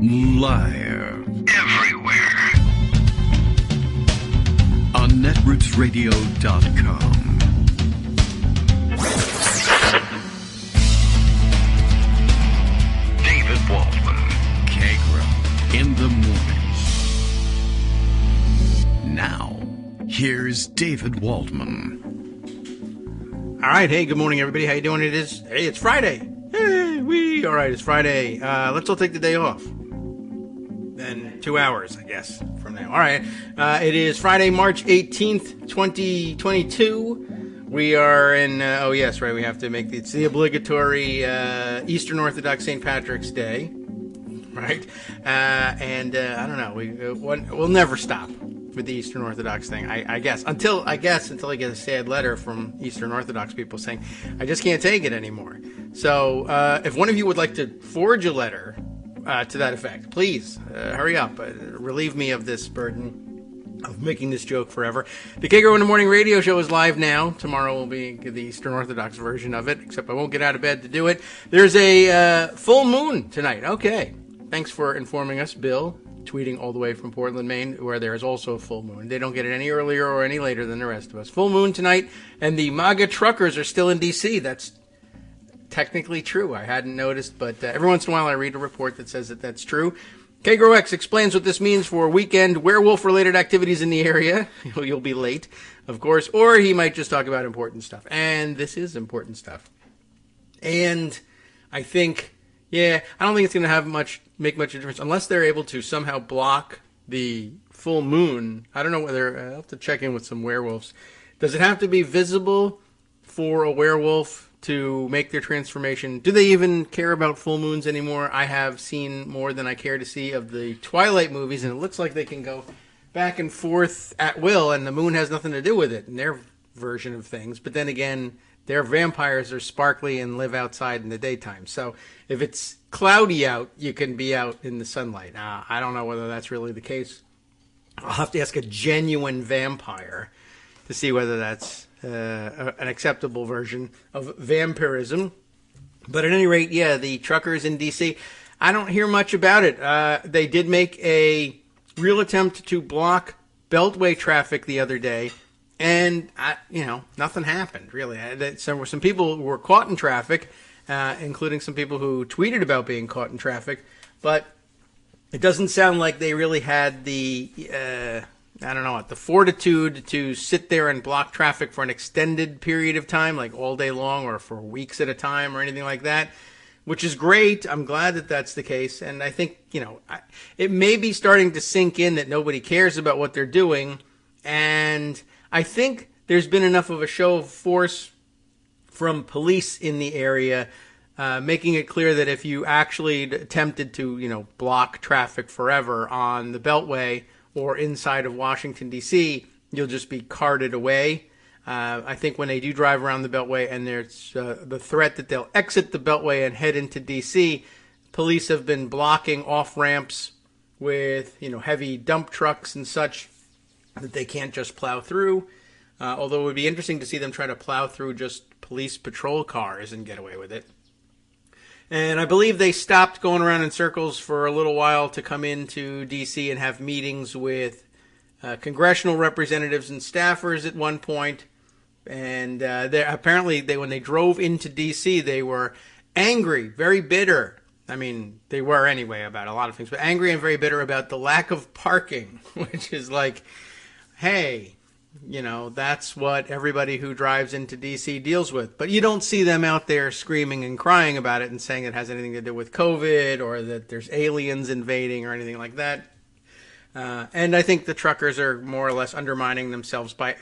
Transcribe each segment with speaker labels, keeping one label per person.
Speaker 1: Live. Everywhere. On netrootsradio.com. David Waldman. Kagro. In the morning. Now, here's David Waldman.
Speaker 2: All right. Hey, good morning, everybody. How you doing? It's Friday. Hey, all right, it's Friday. Let's all take the day off. Then 2 hours, I guess, from now. All right. It is Friday, March 18th, 2022. We are in, oh, yes, right, we have to make it's the obligatory Eastern Orthodox St. Patrick's Day, right? And I don't know, we'll never stop with the Eastern Orthodox thing, I guess, until I get a sad letter from Eastern Orthodox people saying, I just can't take it anymore. So if one of you would like to forge a letter to that effect, please hurry up. Relieve me of this burden of making this joke forever. The Kagro in the Morning radio show is live now. Tomorrow will be the Eastern Orthodox version of it, except I won't get out of bed to do it. There's a full moon tonight. Okay. Thanks for informing us, Bill, tweeting all the way from Portland, Maine, where there is also a full moon. They don't get it any earlier or any later than the rest of us. Full moon tonight, and the MAGA truckers are still in D.C. That's technically true. I hadn't noticed, but every once in a while I read a report that says that that's true. Kagro X explains what this means for weekend werewolf-related activities in the area. You'll be late, of course, or he might just talk about important stuff. And this is important stuff. And I think, I don't think it's going to make much difference unless they're able to somehow block the full moon. I don't know whether, I'll have to check in with some werewolves. Does it have to be visible for a werewolf to make their transformation? Do they even care about full moons anymore? I have seen more than I care to see of the Twilight movies, and it looks like they can go back and forth at will, and the moon has nothing to do with it in their version of things. But then again, their vampires are sparkly and live outside in the daytime. So if it's cloudy out, you can be out in the sunlight. I don't know whether that's really the case. I'll have to ask a genuine vampire to see whether that's an acceptable version of vampirism. But at any rate, the truckers in D.C., I don't hear much about it. They did make a real attempt to block Beltway traffic the other day, and, nothing happened, really. Some people were caught in traffic, including some people who tweeted about being caught in traffic, but it doesn't sound like they really had the the fortitude to sit there and block traffic for an extended period of time, like all day long or for weeks at a time or anything like that, which is great. I'm glad that that's the case. And I think, it may be starting to sink in that nobody cares about what they're doing. And I think there's been enough of a show of force from police in the area, making it clear that if you actually attempted to, block traffic forever on the Beltway or inside of Washington, D.C., you'll just be carted away. I think when they do drive around the Beltway and there's the threat that they'll exit the Beltway and head into D.C., police have been blocking off-ramps with, heavy dump trucks and such that they can't just plow through. Although it would be interesting to see them try to plow through just police patrol cars and get away with it. And I believe they stopped going around in circles for a little while to come into D.C. and have meetings with congressional representatives and staffers at one point. And apparently, when they drove into D.C., they were angry, very bitter. I mean, they were anyway about a lot of things, but angry and very bitter about the lack of parking, which is like, hey, that's what everybody who drives into D.C. deals with. But you don't see them out there screaming and crying about it and saying it has anything to do with COVID or that there's aliens invading or anything like that. And I think the truckers are more or less undermining themselves by...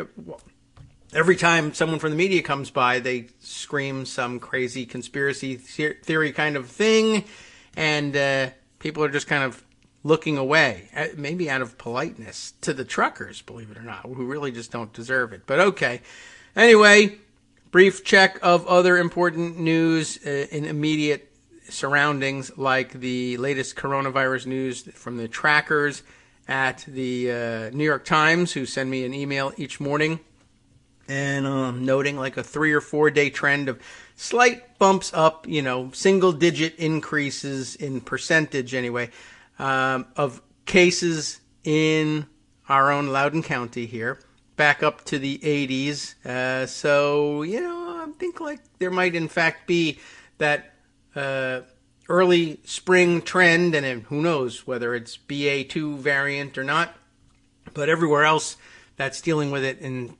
Speaker 2: every time someone from the media comes by, they scream some crazy conspiracy theory kind of thing. And people are just kind of looking away, maybe out of politeness to the truckers, believe it or not, who really just don't deserve it. But okay. Anyway, brief check of other important news in immediate surroundings, like the latest coronavirus news from the trackers at the New York Times, who send me an email each morning, and noting like a 3 or 4 day trend of slight bumps up, single digit increases in percentage anyway, of cases in our own Loudoun County here, back up to the 80s. So, I think like there might in fact be that early spring trend, and who knows whether it's BA2 variant or not. But everywhere else that's dealing with it in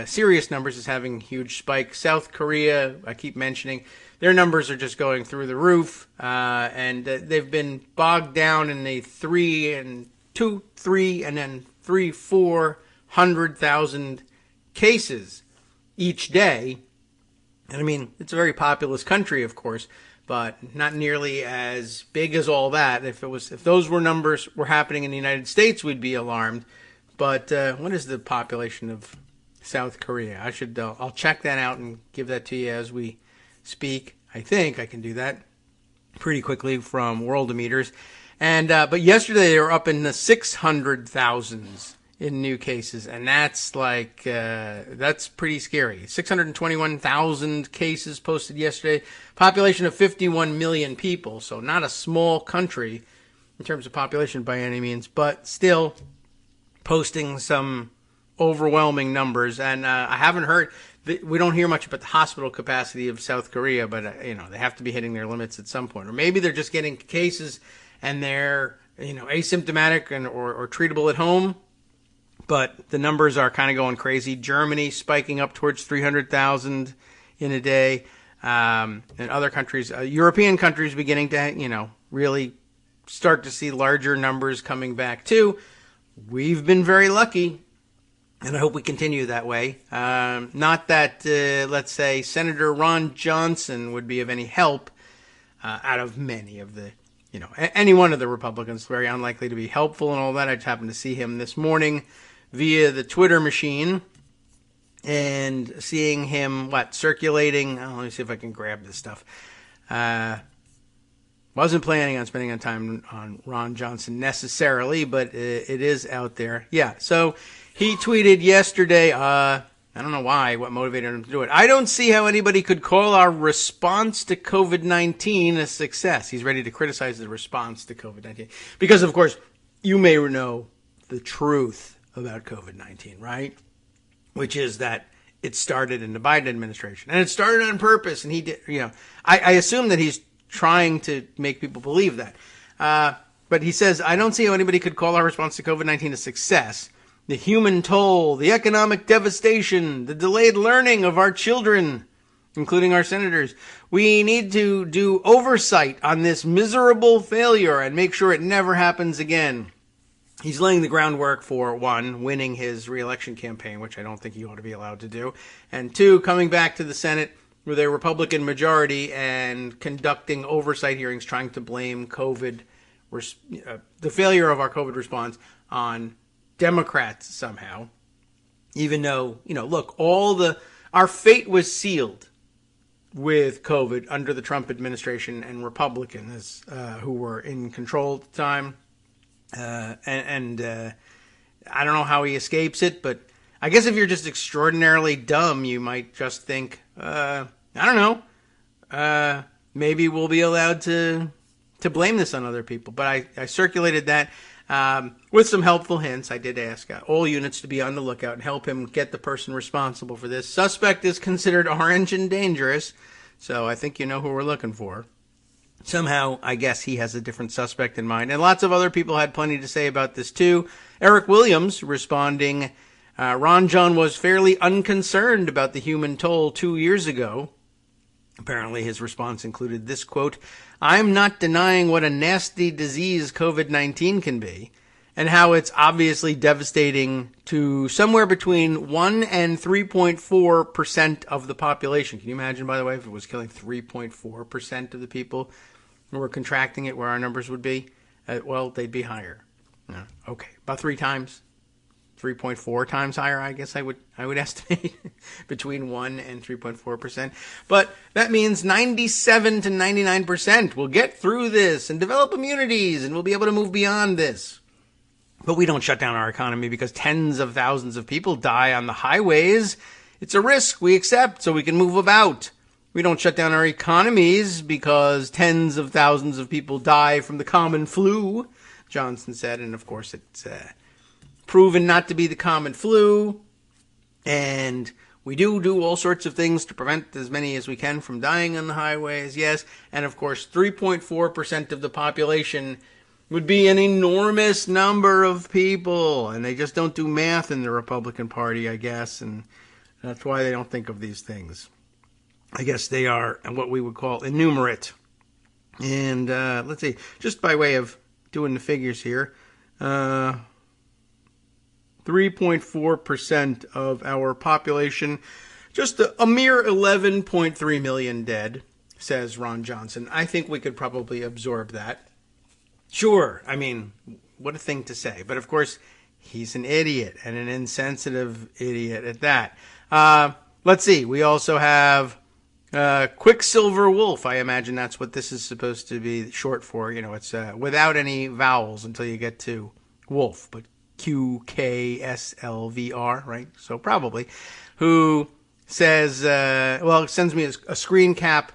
Speaker 2: serious numbers is having huge spikes. South Korea, I keep mentioning, their numbers are just going through the roof, and they've been bogged down in the 3 and then 400,000 cases each day. And I mean, it's a very populous country, of course, but not nearly as big as all that. If those numbers were happening in the United States, we'd be alarmed. But what is the population of South Korea? I'll check that out and give that to you as we speak. I think I can do that pretty quickly from Worldometers. And but yesterday they were up in the 600,000s in new cases, and that's that's pretty scary. 621,000 cases posted yesterday. Population of 51 million people, so not a small country in terms of population by any means, but still posting some overwhelming numbers. And I haven't heard, we don't hear much about the hospital capacity of South Korea, but they have to be hitting their limits at some point, or maybe they're just getting cases and they're asymptomatic or treatable at home. But the numbers are kind of going crazy. Germany spiking up towards 300,000 in a day, and other countries, European countries, beginning to really start to see larger numbers coming back too. We've been very lucky, and I hope we continue that way. Not that, let's say, Senator Ron Johnson would be of any help out of many of the, any one of the Republicans. Very unlikely to be helpful and all that. I just happened to see him this morning via the Twitter machine and seeing him, circulating. Let me see if I can grab this stuff. Wasn't planning on spending time on Ron Johnson necessarily, but it is out there. Yeah, so he tweeted yesterday, I don't know what motivated him to do it. I don't see how anybody could call our response to COVID-19 a success. He's ready to criticize the response to COVID-19. Because, of course, you may know the truth about COVID-19, right? Which is that it started in the Biden administration. And it started on purpose. And he did, I assume that he's trying to make people believe that. But he says, I don't see how anybody could call our response to COVID-19 a success. The human toll, the economic devastation, the delayed learning of our children, including our senators. We need to do oversight on this miserable failure and make sure it never happens again. He's laying the groundwork for, 1, winning his re-election campaign, which I don't think he ought to be allowed to do, and 2, coming back to the Senate with a Republican majority and conducting oversight hearings trying to blame COVID, the failure of our COVID response on Democrats somehow, even though, look, our fate was sealed with COVID under the Trump administration and Republicans who were in control at the time. I don't know how he escapes it, but I guess if you're just extraordinarily dumb, you might just think, I don't know, maybe we'll be allowed to blame this on other people. But I circulated that with some helpful hints. I did ask all units to be on the lookout and help him get the person responsible for this. Suspect is considered orange and dangerous, so I think you know who we're looking for. Somehow, I guess he has a different suspect in mind. And lots of other people had plenty to say about this, too. Eric Williams responding, Ron John was fairly unconcerned about the human toll 2 years ago. Apparently, his response included this quote, I'm not denying what a nasty disease COVID-19 can be, and how it's obviously devastating to somewhere between 1 and 3.4% of the population. Can you imagine, by the way, if it was killing 3.4% of the people who were contracting it, where our numbers would be? Well, they'd be higher. No. Okay, about 3 times, 3.4 times higher, I guess I would estimate, between 1 and 3.4%. But that means 97 to 99% will get through this and develop immunities, and we'll be able to move beyond this. But we don't shut down our economy because tens of thousands of people die on the highways. It's a risk we accept so we can move about. We don't shut down our economies because tens of thousands of people die from the common flu, Johnson said. And, of course, it's proven not to be the common flu. And we do all sorts of things to prevent as many as we can from dying on the highways, yes. And, of course, 3.4% of the population would be an enormous number of people. And they just don't do math in the Republican Party, I guess. And that's why they don't think of these things. I guess they are what we would call enumerate. And let's see, just by way of doing the figures here, 3.4% of our population, just a mere 11.3 million dead, says Ron Johnson. I think we could probably absorb that. Sure, I mean, what a thing to say. But of course, he's an idiot, and an insensitive idiot at that. Let's see, we also have Quicksilver Wolf. I imagine that's what this is supposed to be short for. You know, it's without any vowels until you get to wolf, but QKSLVR, right? So probably. Who says, sends me a screen cap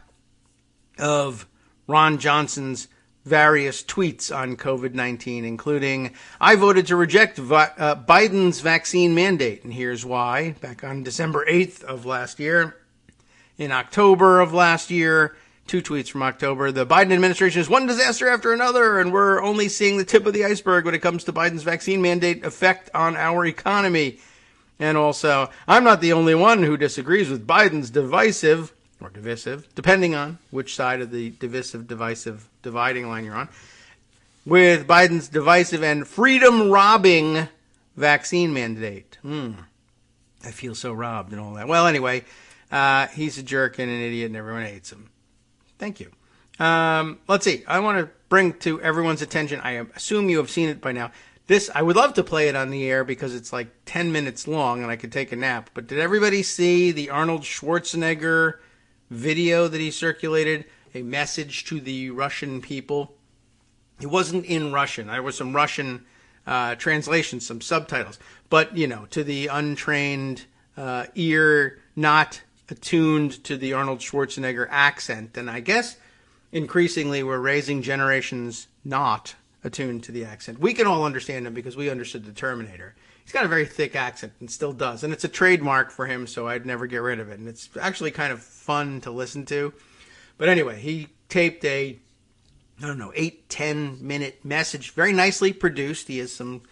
Speaker 2: of Ron Johnson's various tweets on COVID-19, including, I voted to reject Biden's vaccine mandate, and here's why. Back on December 8th of last year. In October of last year, 2 tweets from October, the Biden administration is one disaster after another, and we're only seeing the tip of the iceberg when it comes to Biden's vaccine mandate effect on our economy. And also, I'm not the only one who disagrees with Biden's divisive, or divisive, depending on which side of the divisive, dividing line you're on, with Biden's divisive and freedom-robbing vaccine mandate. I feel so robbed and all that. Well, anyway, he's a jerk and an idiot and everyone hates him. Thank you. Let's see. I want to bring to everyone's attention, I assume you have seen it by now. I would love to play it on the air because it's like 10 minutes long and I could take a nap. But did everybody see the Arnold Schwarzenegger video that he circulated? A message to the Russian people. It wasn't in Russian. There was some Russian translations, some subtitles. But, you know, to the untrained ear, not attuned to the Arnold Schwarzenegger accent. And I guess increasingly we're raising generations not attuned to the accent. We can all understand him because we understood the Terminator. He's got a very thick accent and still does. And it's a trademark for him, so I'd never get rid of it. And it's actually kind of fun to listen to. But anyway, he taped a, 8-10 minute message, very nicely produced. He has some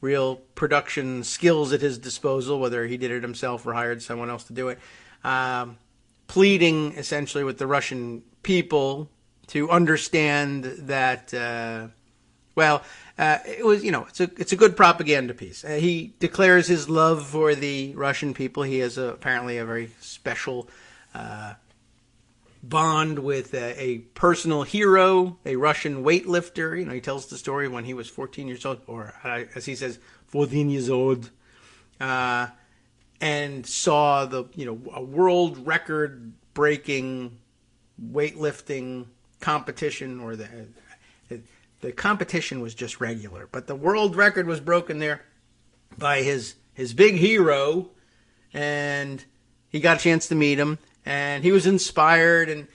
Speaker 2: real production skills at his disposal, whether he did it himself or hired someone else to do it. Pleading essentially with the Russian people to understand that, it was, it's a good propaganda piece. He declares his love for the Russian people. He has apparently a very special bond with a personal hero, a Russian weightlifter. He tells the story when he was 14 years old, or as he says, 14 years old, and saw a world record breaking weightlifting competition, or the competition was just regular, but the world record was broken there by his big hero, and he got a chance to meet him, and he was inspired, and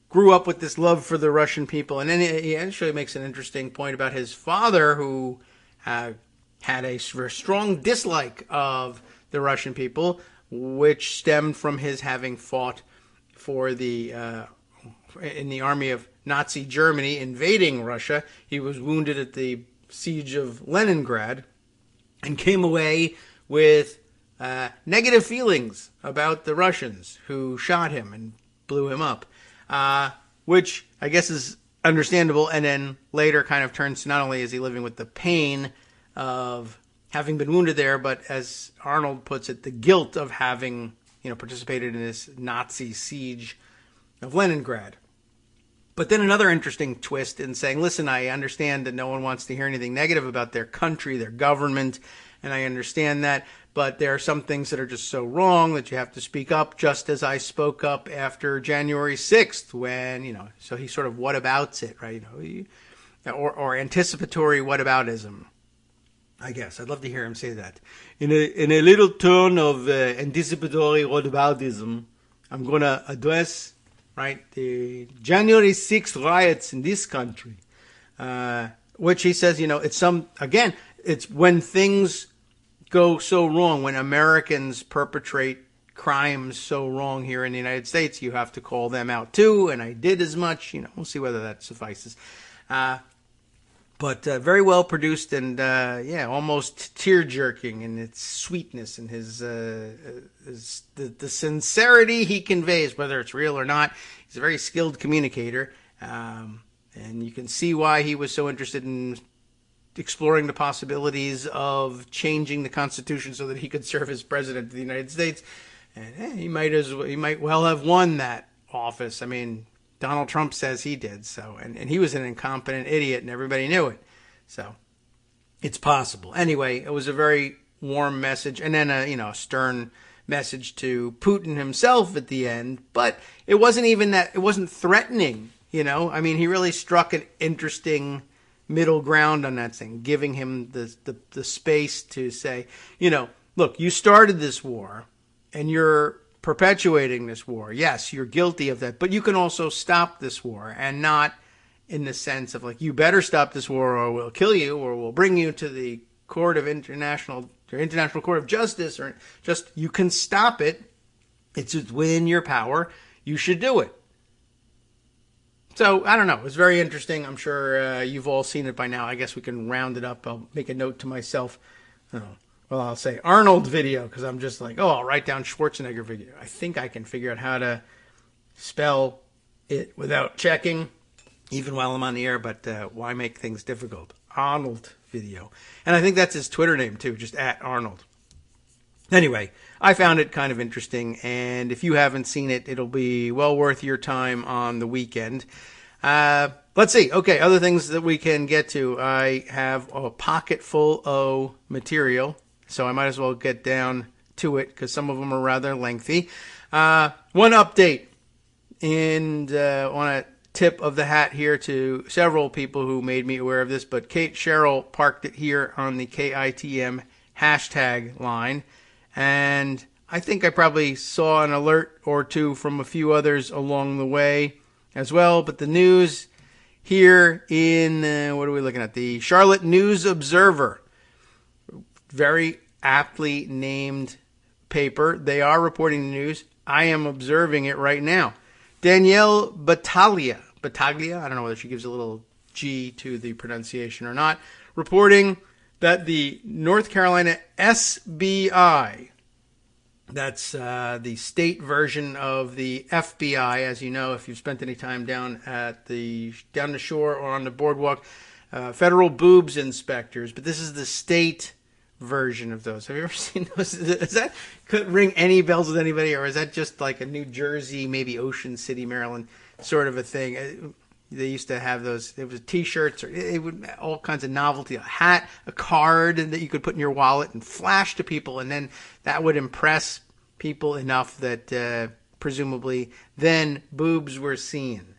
Speaker 2: grew up with this love for the Russian people. And then he actually makes an interesting point about his father, who had a very strong dislike of the Russian people, which stemmed from his having fought for in the army of Nazi Germany invading Russia. He was wounded at the siege of Leningrad and came away with negative feelings about the Russians who shot him and blew him up, which I guess is understandable. And then later kind of turns to, not only is he living with the pain of having been wounded there, but as Arnold puts it, the guilt of having participated in this Nazi siege of Leningrad. But then another interesting twist in saying, listen, I understand that no one wants to hear anything negative about their country, their government, and I understand that, but there are some things that are just so wrong that you have to speak up, just as I spoke up after January 6th when, so he sort of whatabouts it, right? Or anticipatory whataboutism, I guess. I'd love to hear him say that. In a little tone of anticipatory whataboutism, I'm going to address, right, the January 6th riots in this country, which he says, it's when things go so wrong, when Americans perpetrate crimes so wrong here in the United States, you have to call them out too, and I did as much. We'll see whether that suffices. But very well produced and, almost tear-jerking in its sweetness and the sincerity he conveys, whether it's real or not. He's a very skilled communicator, and you can see why he was so interested in exploring the possibilities of changing the Constitution so that he could serve as president of the United States. And he might well have won that office. I mean, Donald Trump says he did, so and he was an incompetent idiot, and everybody knew it. So it's possible. Anyway, it was a very warm message, and then a stern message to Putin himself at the end. But it wasn't even that. It wasn't threatening. I mean, he really struck an interesting middle ground on that thing, giving him the space to say, look, you started this war, and you're perpetuating this war. Yes, you're guilty of that, but you can also stop this war, and not in the sense of like, you better stop this war or we'll kill you or we'll bring you to the International Court of Justice, or just, you can stop it. It's within your power. You should do it. So, I don't know. It was very interesting. I'm sure you've all seen it by now. I guess we can round it up. I'll make a note to myself. I'll say Arnold video, because I'm just like, I'll write down Schwarzenegger video. I think I can figure out how to spell it without checking, even while I'm on the air, but why make things difficult? Arnold video. And I think that's his Twitter name, too, just @Arnold. Anyway, I found it kind of interesting, and if you haven't seen it, it'll be well worth your time on the weekend. Let's see. Okay, other things that we can get to. I have a pocket full of material, so I might as well get down to it, because some of them are rather lengthy. One update, and want to tip of the hat here to several people who made me aware of this, but Kate Sherrill parked it here on the KITM hashtag line, and I think I probably saw an alert or two from a few others along the way as well, but the news here in, what are we looking at? The Charlotte News Observer, very aptly named paper. They are reporting the news. I am observing it right now. Danielle Battaglia, I don't know whether she gives a little G to the pronunciation or not, reporting that the North Carolina SBI, that's the state version of the FBI, as you know, if you've spent any time down the shore or on the boardwalk, federal boobs inspectors, but this is the state version of those. Have you ever seen those? Does that could ring any bells with anybody, or is that just like a New Jersey, maybe Ocean City, Maryland sort of a thing? They used to have those. It was T-shirts, or it would all kinds of novelty, a hat, a card that you could put in your wallet and flash to people, and then that would impress people enough that presumably then boobs were seen.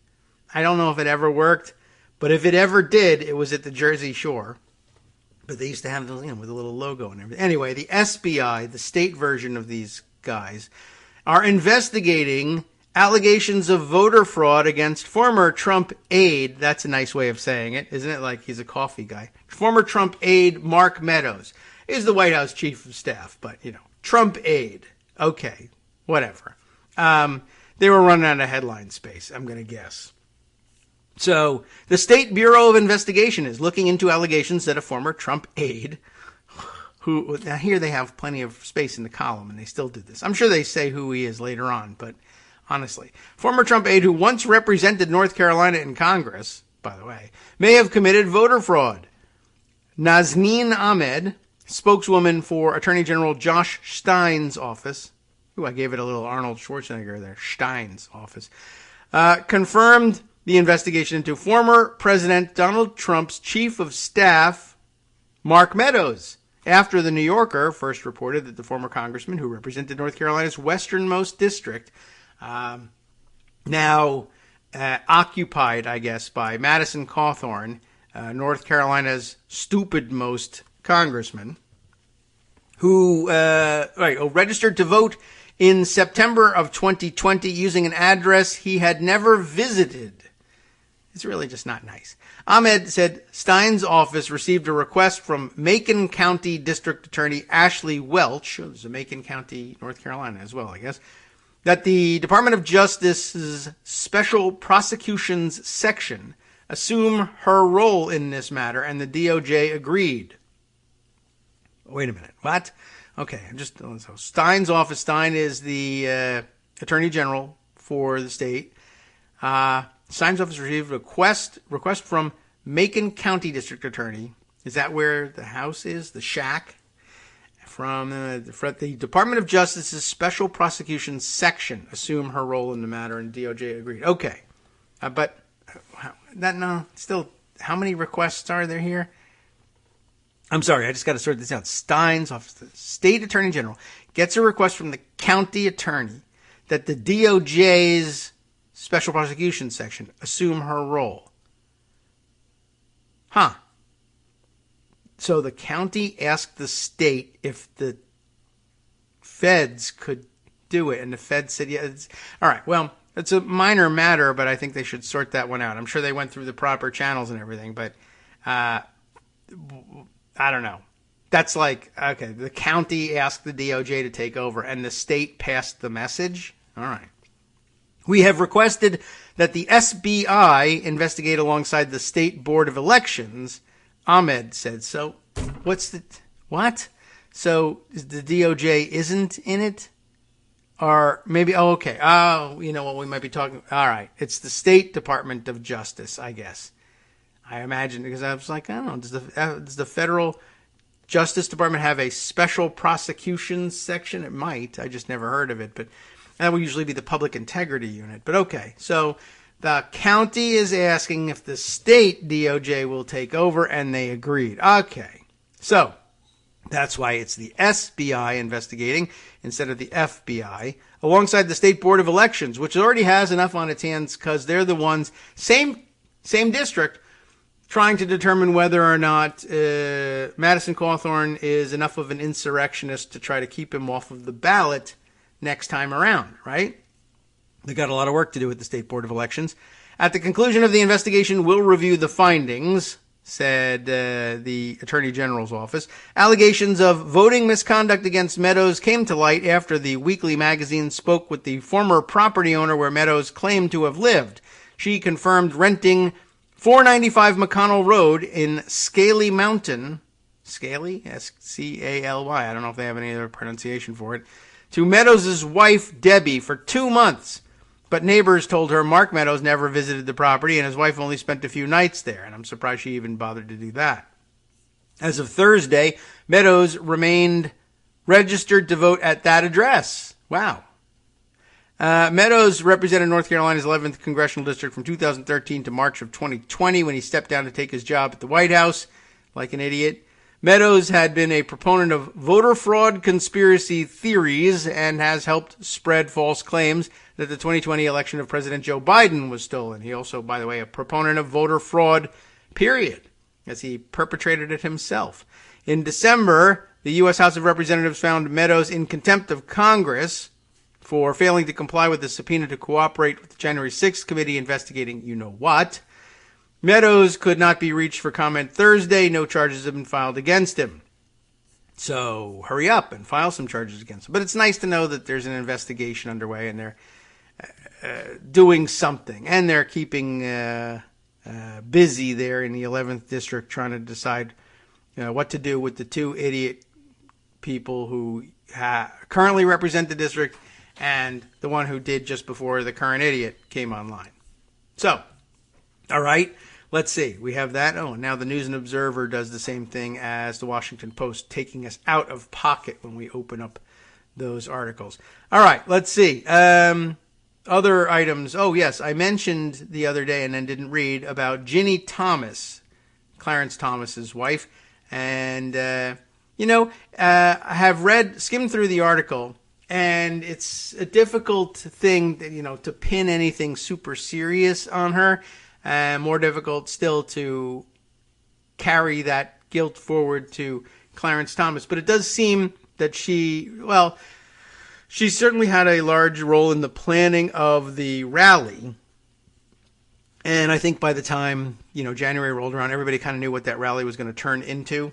Speaker 2: I don't know if it ever worked, but if it ever did, it was at the Jersey Shore. But they used to have those, with a little logo and everything. Anyway, the SBI, the state version of these guys, are investigating allegations of voter fraud against former Trump aide. That's a nice way of saying it, isn't it? Like he's a coffee guy. Former Trump aide Mark Meadows is the White House chief of staff, but, Trump aide. Okay, whatever. They were running out of headline space, I'm going to guess. So the State Bureau of Investigation is looking into allegations that a former Trump aide, who, now here they have plenty of space in the column and they still do this. I'm sure they say who he is later on, but honestly, former Trump aide who once represented North Carolina in Congress, by the way, may have committed voter fraud. Nazneen Ahmed, spokeswoman for Attorney General Josh Stein's office, I gave it a little Arnold Schwarzenegger there, Stein's office, confirmed the investigation into former President Donald Trump's chief of staff, Mark Meadows, after the New Yorker first reported that the former congressman who represented North Carolina's westernmost district, now occupied, I guess, by Madison Cawthorn, North Carolina's stupid-most congressman, who registered to vote in September of 2020 using an address he had never visited. It's really just not nice. Ahmed said Stein's office received a request from Macon County District Attorney Ashley Welch, there's a Macon County, North Carolina as well, I guess, that the Department of Justice's Special Prosecutions Section assume her role in this matter, and the DOJ agreed. Wait a minute. What? Okay, so Stein's office. Stein is the Attorney General for the state. Stein's office received a request from Macon County District Attorney. Is that where the house is? The shack? From the Department of Justice's Special Prosecutions Section assume her role in the matter, and DOJ agreed. Okay. But still, how many requests are there here? I'm sorry, I just got to sort this out. Stein's office, the State Attorney General, gets a request from the county attorney that the DOJ's Special Prosecution Section assume her role. Huh. So the county asked the state if the feds could do it, and the feds said, yeah. All right, well, it's a minor matter, but I think they should sort that one out. I'm sure they went through the proper channels and everything, but I don't know. That's like, okay, the county asked the DOJ to take over, and the state passed the message? All right. We have requested that the SBI investigate alongside the State Board of Elections, Ahmed said. So, what? So, the DOJ isn't in it? Or maybe, okay. Oh, you know what we might be talking. All right. It's the State Department of Justice, I guess. I imagine, because I was like, I don't know, does the Federal Justice Department have a special prosecutions section? It might. I just never heard of it, but that would usually be the Public Integrity Unit. But okay, so the county is asking if the state DOJ will take over, and they agreed. Okay, so that's why it's the SBI investigating instead of the FBI, alongside the State Board of Elections, which already has enough on its hands because they're the ones, same district, trying to determine whether or not Madison Cawthorn is enough of an insurrectionist to try to keep him off of the ballot next time around, right? They got a lot of work to do with the State Board of Elections. At the conclusion of the investigation, we'll review the findings, said the Attorney General's office. Allegations of voting misconduct against Meadows came to light after the Weekly magazine spoke with the former property owner where Meadows claimed to have lived. She confirmed renting 495 McConnell Road in Scaly Mountain, Scaly, S-C-A-L-Y, I don't know if they have any other pronunciation for it, to Meadows' wife, Debbie, for 2 months. But neighbors told her Mark Meadows never visited the property and his wife only spent a few nights there, and I'm surprised she even bothered to do that. As of Thursday, Meadows remained registered to vote at that address. Wow. Meadows represented North Carolina's 11th congressional district from 2013 to March of 2020 when he stepped down to take his job at the White House, like an idiot. Meadows had been a proponent of voter fraud conspiracy theories and has helped spread false claims that the 2020 election of President Joe Biden was stolen. He also, by the way, a proponent of voter fraud, period, as he perpetrated it himself. In December, the U.S. House of Representatives found Meadows in contempt of Congress for failing to comply with the subpoena to cooperate with the January 6th committee investigating you-know-what. Meadows could not be reached for comment Thursday. No charges have been filed against him. So hurry up and file some charges against him. But it's nice to know that there's an investigation underway and they're doing something. And they're keeping busy there in the 11th district trying to decide what to do with the two idiot people who currently represent the district and the one who did just before the current idiot came online. So, all right, let's see. We have that. Oh, now the News and Observer does the same thing as the Washington Post, taking us out of pocket when we open up those articles. All right, let's see. Other items. Oh, yes, I mentioned the other day and then didn't read about Ginny Thomas, Clarence Thomas's wife. And, I have skimmed through the article, and it's a difficult thing, to pin anything super serious on her. More difficult still to carry that guilt forward to Clarence Thomas. But it does seem that she certainly had a large role in the planning of the rally. And I think by the time, January rolled around, everybody kind of knew what that rally was going to turn into.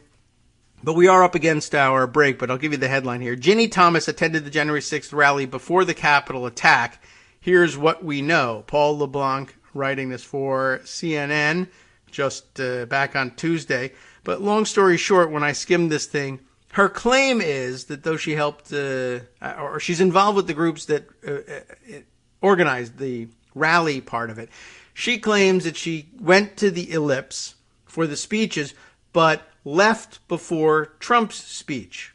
Speaker 2: But we are up against our break, but I'll give you the headline here. Ginny Thomas attended the January 6th rally before the Capitol attack. Here's what we know. Paul LeBlanc writing this for CNN just back on Tuesday. But long story short, when I skimmed this thing, her claim is that though she helped, or she's involved with the groups that organized the rally part of it, she claims that she went to the Ellipse for the speeches, but left before Trump's speech,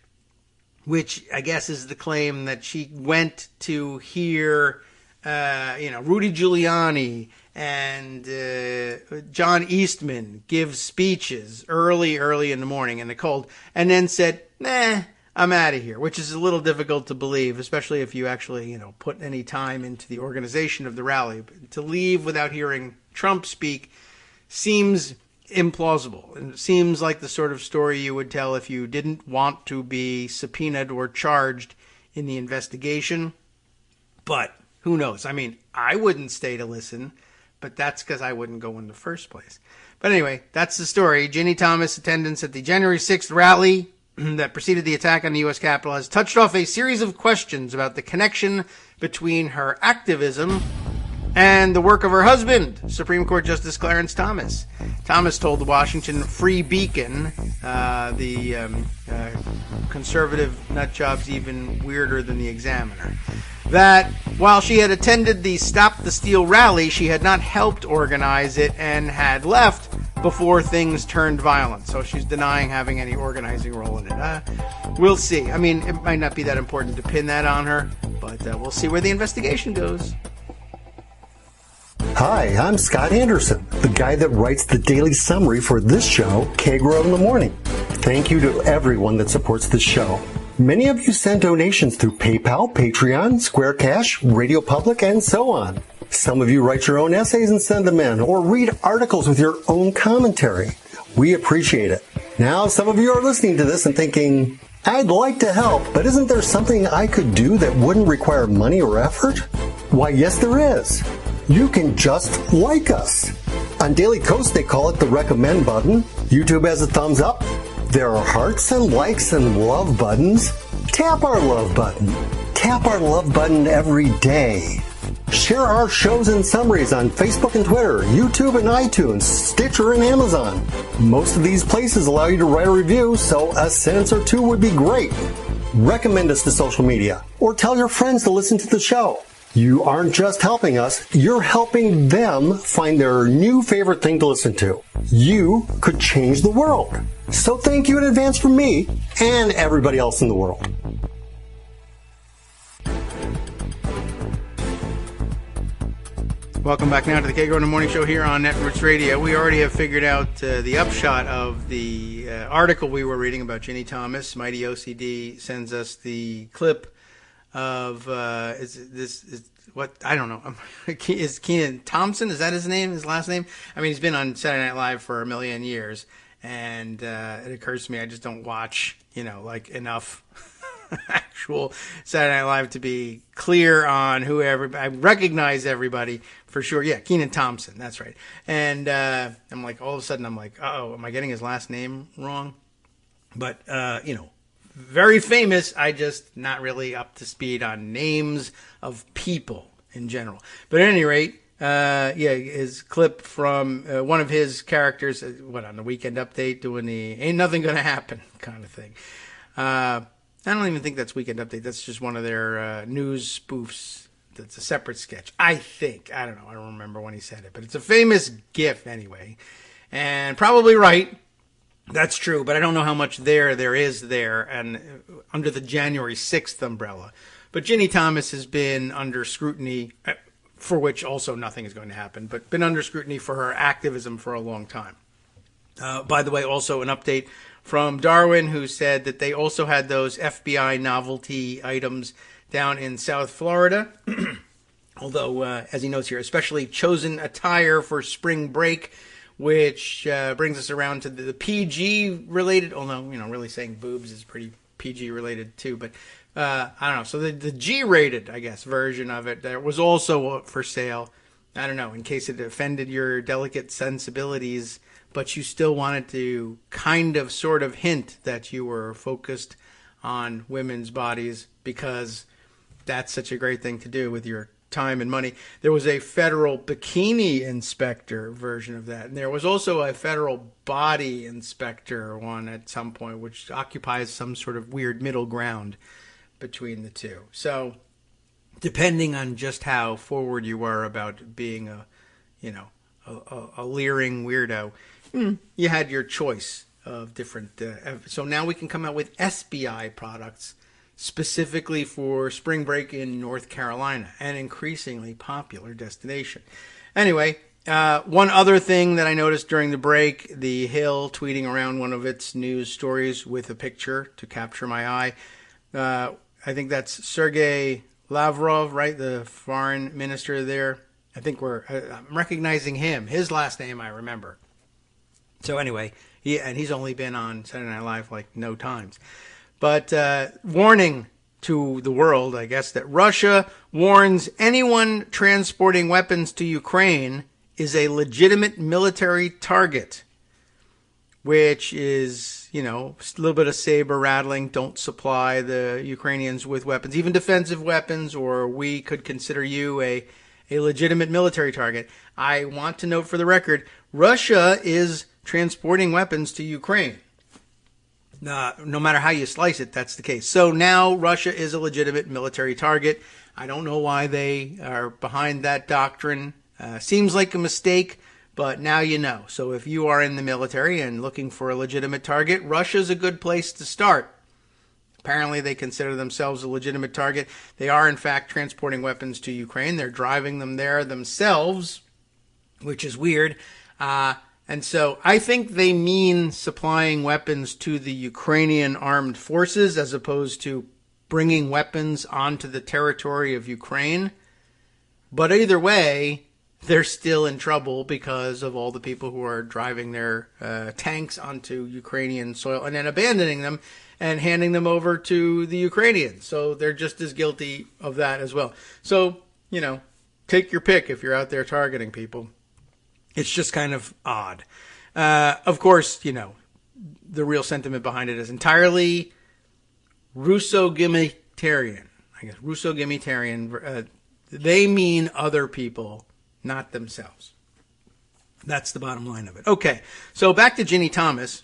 Speaker 2: which I guess is the claim that she went to hear, Rudy Giuliani and John Eastman give speeches early in the morning in the cold, and then said, nah, I'm out of here, which is a little difficult to believe, especially if you actually, put any time into the organization of the rally. To leave without hearing Trump speak seems implausible. It seems like the sort of story you would tell if you didn't want to be subpoenaed or charged in the investigation. But who knows? I mean, I wouldn't stay to listen, but that's because I wouldn't go in the first place. But anyway, that's the story. Ginny Thomas' attendance at the January 6th rally that preceded the attack on the U.S. Capitol has touched off a series of questions about the connection between her activism and the work of her husband, Supreme Court Justice Clarence Thomas. Thomas told the Washington Free Beacon, the conservative nutjob's even weirder than the Examiner, that while she had attended the Stop the Steal rally, she had not helped organize it and had left before things turned violent. So she's denying having any organizing role in it. We'll see. I mean, it might not be that important to pin that on her, but we'll see where the investigation goes.
Speaker 3: Hi, I'm Scott Anderson, the guy that writes the daily summary for this show, Kagro in the Morning. Thank you to everyone that supports this show. Many of you send donations through PayPal, Patreon, Square Cash, Radio Public, and so on. Some of you write your own essays and send them in, or read articles with your own commentary. We appreciate it. Now, some of you are listening to this and thinking, I'd like to help, but isn't there something I could do that wouldn't require money or effort? Why, yes, there is. You can just like us. On Daily Kos, they call it the recommend button. YouTube has a thumbs up. There are hearts and likes and love buttons. Tap our love button. Tap our love button every day. Share our shows and summaries on Facebook and Twitter, YouTube and iTunes, Stitcher and Amazon. Most of these places allow you to write a review, so a sentence or two would be great. Recommend us to social media, or tell your friends to listen to the show. You aren't just helping us, you're helping them find their new favorite thing to listen to. You could change the world. So thank you in advance from me and everybody else in the world.
Speaker 2: Welcome back now to the Kagro in the Morning Show here on Netroots Radio. We already have figured out the upshot of the article we were reading about Ginny Thomas. Mighty OCD sends us the clip of I don't know. Is Kenan Thompson? Is that his name? His last name? I mean, he's been on Saturday Night Live for a million years, and it occurs to me I just don't watch, enough actual Saturday Night Live to be clear on who I recognize everybody for sure. Yeah, Kenan Thompson. That's right. And I'm like, all of a sudden, I'm like, uh-oh, am I getting his last name wrong? But very famous. I just not really up to speed on names of people in general. But at any rate, his clip from one of his characters, on the Weekend Update, doing the "Ain't Nothing Gonna Happen" kind of thing. I don't even think that's Weekend Update. That's just one of their news spoofs. That's a separate sketch, I think. I don't know. I don't remember when he said it, but it's a famous GIF anyway, and probably right. That's true, but I don't know how much there is there, and under the January 6th umbrella. But Ginny Thomas has been under scrutiny, for which also nothing is going to happen, but been under scrutiny for her activism for a long time. By the way, also an update from Darwin, who said that they also had those FBI novelty items down in South Florida. Although, as he notes here, especially chosen attire for spring break, which brings us around to the PG-related, although, really saying boobs is pretty PG-related too, but I don't know. So the G-rated, I guess, version of it that was also for sale. I don't know, in case it offended your delicate sensibilities, but you still wanted to kind of sort of hint that you were focused on women's bodies because that's such a great thing to do with your time and money. There was a federal bikini inspector version of that. And there was also a federal body inspector one at some point, which occupies some sort of weird middle ground between the two. So depending on just how forward you were about being a leering weirdo, you had your choice of different. So now we can come out with SBI products specifically for spring break in North Carolina, an increasingly popular destination. Anyway, one other thing that I noticed during the break, The Hill tweeting around one of its news stories with a picture to capture my eye. I think that's Sergei Lavrov, right? The foreign minister there. I think I'm recognizing him. His last name I remember. So anyway, he's only been on Saturday Night Live like no times. But warning to the world, I guess, that Russia warns anyone transporting weapons to Ukraine is a legitimate military target, which is, a little bit of saber rattling. Don't supply the Ukrainians with weapons, even defensive weapons, or we could consider you a legitimate military target. I want to note for the record, Russia is transporting weapons to Ukraine. No matter how you slice it, that's the case. So now Russia is a legitimate military target. I don't know why they are behind that doctrine. Seems like a mistake, but now you know. So if you are in the military and looking for a legitimate target, Russia's a good place to start. Apparently they consider themselves a legitimate target. They are, in fact, transporting weapons to Ukraine. They're driving them there themselves, which is weird. And so I think they mean supplying weapons to the Ukrainian armed forces as opposed to bringing weapons onto the territory of Ukraine. But either way, they're still in trouble because of all the people who are driving their tanks onto Ukrainian soil and then abandoning them and handing them over to the Ukrainians. So they're just as guilty of that as well. So, take your pick if you're out there targeting people. It's just kind of odd. Of course, the real sentiment behind it is entirely Russo-Gimitarian. I guess Russo-Gimitarian. They mean other people, not themselves. That's the bottom line of it. Okay, so back to Ginny Thomas,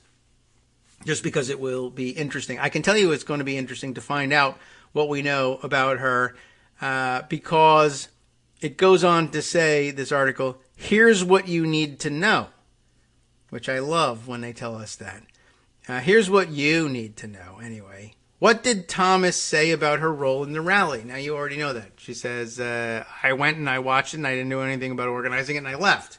Speaker 2: just because it will be interesting. I can tell you it's going to be interesting to find out what we know about her because it goes on to say, this article, here's what you need to know, which I love when they tell us that. Here's what you need to know, anyway. What did Thomas say about her role in the rally? Now, you already know that. She says, I went and I watched it and I didn't know anything about organizing it and I left.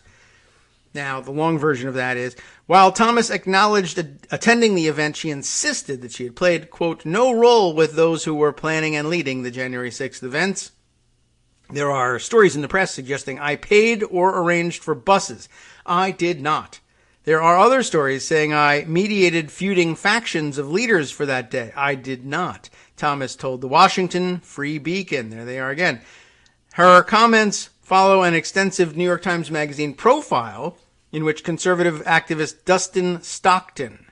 Speaker 2: Now, the long version of that is, while Thomas acknowledged attending the event, she insisted that she had played, quote, no role with those who were planning and leading the January 6th events. There are stories in the press suggesting I paid or arranged for buses. I did not. There are other stories saying I mediated feuding factions of leaders for that day. I did not. Thomas told the Washington Free Beacon. There they are again. Her comments follow an extensive New York Times Magazine profile in which conservative activist Dustin Stockton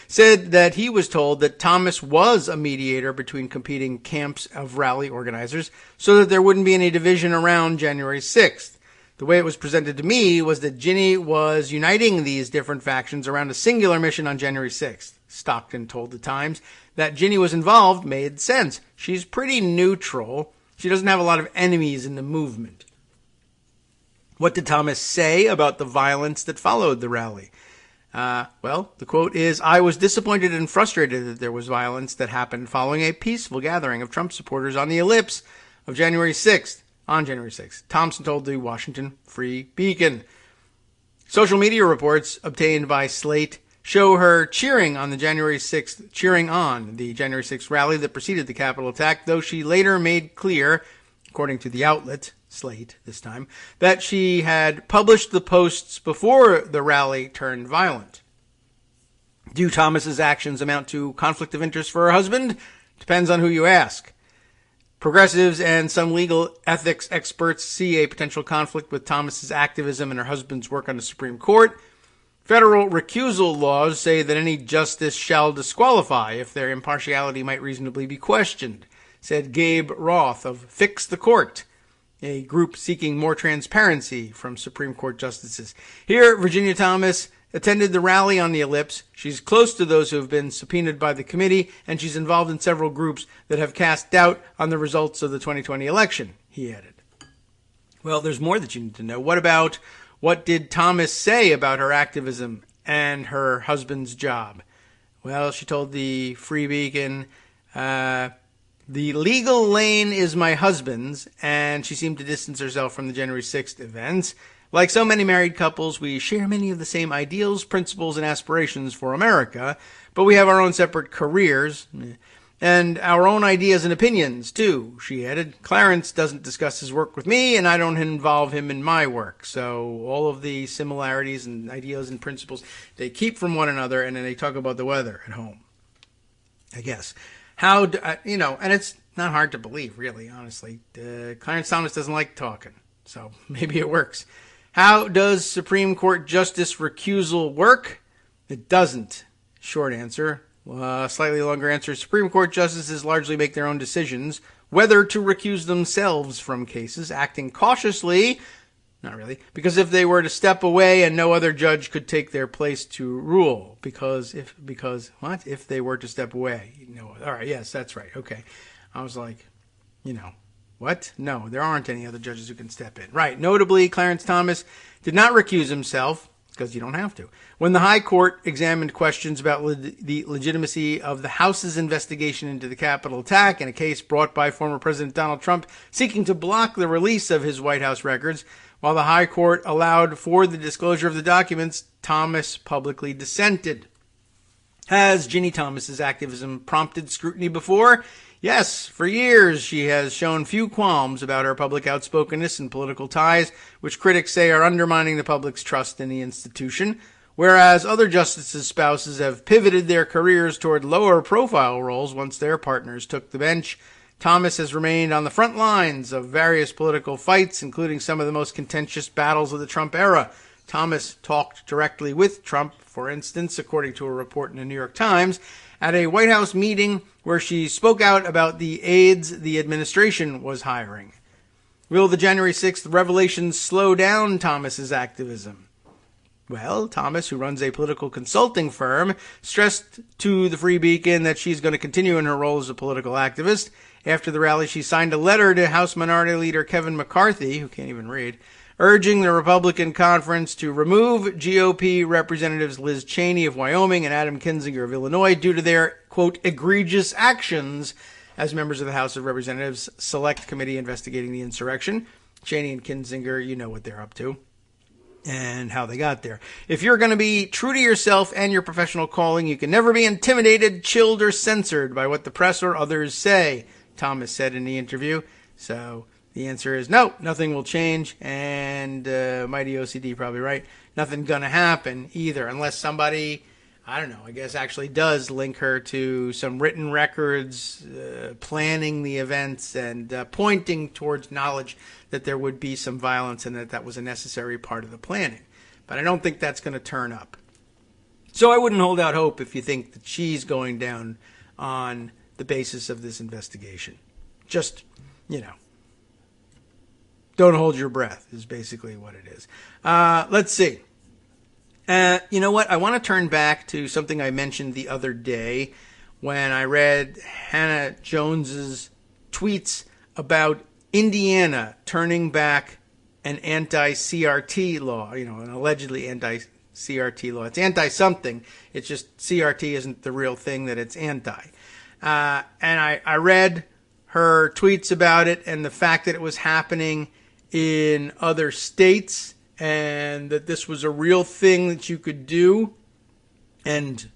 Speaker 2: said that he was told that Thomas was a mediator between competing camps of rally organizers so that there wouldn't be any division around January 6th. The way it was presented to me was that Ginny was uniting these different factions around a singular mission on January 6th. Stockton told the Times that Ginny was involved made sense. She's pretty neutral. She doesn't have a lot of enemies in the movement. What did Thomas say about the violence that followed the rally? Well, the quote is, I was disappointed and frustrated that there was violence that happened following a peaceful gathering of Trump supporters on the ellipse of January 6th. On January 6th, Thompson told the Washington Free Beacon. Social media reports obtained by Slate show her cheering on the January 6th rally that preceded the Capitol attack, though she later made clear, according to the outlet, Slate this time, that she had published the posts before the rally turned violent. Do Thomas's actions amount to conflict of interest for her husband? Depends on who you ask. Progressives and some legal ethics experts see a potential conflict with Thomas's activism and her husband's work on the Supreme Court. Federal recusal laws say that any justice shall disqualify if their impartiality might reasonably be questioned, said Gabe Roth of Fix the Court, a group seeking more transparency from Supreme Court justices. Here, Virginia Thomas attended the rally on the Ellipse. She's close to those who have been subpoenaed by the committee, and she's involved in several groups that have cast doubt on the results of the 2020 election, he added. Well, there's more that you need to know. What did Thomas say about her activism and her husband's job? Well, she told the Free Beacon, the legal lane is my husband's, and she seemed to distance herself from the January 6th events. Like so many married couples, we share many of the same ideals, principles, and aspirations for America, but we have our own separate careers and our own ideas and opinions, too, she added. Clarence doesn't discuss his work with me, and I don't involve him in my work. So all of the similarities and ideas and principles, they keep from one another, and then they talk about the weather at home, I guess. And it's not hard to believe, really, honestly. Clarence Thomas doesn't like talking, so maybe it works. How does Supreme Court Justice recusal work? It doesn't. Short answer. Slightly longer answer. Supreme Court justices largely make their own decisions whether to recuse themselves from cases, acting cautiously, not really, because if they were to step away and no other judge could take their place to rule, if they were to step away? All right, yes, that's right, okay. I was like, what? No, there aren't any other judges who can step in. Right, notably, Clarence Thomas did not recuse himself, because you don't have to, when the High Court examined questions about the legitimacy of the House's investigation into the Capitol attack in a case brought by former President Donald Trump seeking to block the release of his White House records. While the High Court allowed for the disclosure of the documents, Thomas publicly dissented. Has Ginny Thomas's activism prompted scrutiny before? Yes, for years she has shown few qualms about her public outspokenness and political ties, which critics say are undermining the public's trust in the institution. Whereas other justices' spouses have pivoted their careers toward lower-profile roles once their partners took the bench, Thomas has remained on the front lines of various political fights, including some of the most contentious battles of the Trump era. Thomas talked directly with Trump, for instance, according to a report in the New York Times, at a White House meeting where she spoke out about the aides the administration was hiring. Will the January 6th revelations slow down Thomas's activism? Well, Thomas, who runs a political consulting firm, stressed to the Free Beacon that she's going to continue in her role as a political activist. After the rally, she signed a letter to House Minority Leader Kevin McCarthy, who can't even read, urging the Republican conference to remove GOP Representatives Liz Cheney of Wyoming and Adam Kinzinger of Illinois due to their, quote, egregious actions as members of the House of Representatives Select Committee investigating the insurrection. Cheney and Kinzinger, you know what they're up to and how they got there. If you're going to be true to yourself and your professional calling, you can never be intimidated, chilled, or censored by what the press or others say, Thomas said in the interview. So the answer is no, nothing will change, and Mighty OCD probably right. Nothing gonna happen either, unless somebody, I don't know, I guess actually does link her to some written records, planning the events, and pointing towards knowledge that there would be some violence and that was a necessary part of the planning. But I don't think that's going to turn up. So I wouldn't hold out hope if you think that she's going down on the basis of this investigation. Just, don't hold your breath is basically what it is. Let's see. You know what? I want to turn back to something I mentioned the other day when I read Hannah Jones's tweets about Indiana turning back an anti-CRT law, an allegedly anti-CRT law. It's anti-something. It's just CRT isn't the real thing that it's anti. And I read her tweets about it and the fact that it was happening in other states and that this was a real thing that you could do and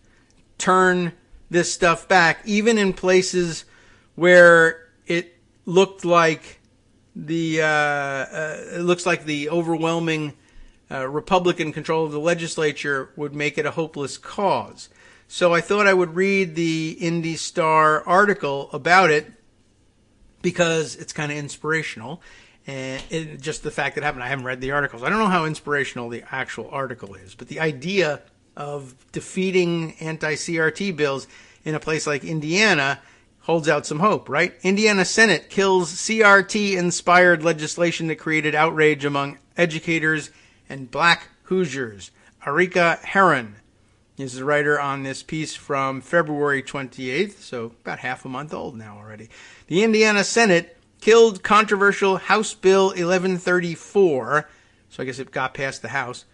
Speaker 2: turn this stuff back, even in places where it looked like the overwhelming Republican control of the legislature would make it a hopeless cause. So I thought I would read the Indy Star article about it because it's kind of inspirational. And just the fact that it happened, I haven't read the articles. I don't know how inspirational the actual article is, but the idea of defeating anti-CRT bills in a place like Indiana holds out some hope, right? Indiana Senate kills CRT-inspired legislation that created outrage among educators and black Hoosiers. Arika Heron is the writer on this piece from February 28th, so about half a month old now already. The Indiana Senate killed controversial House Bill 1134, so I guess it got past the House,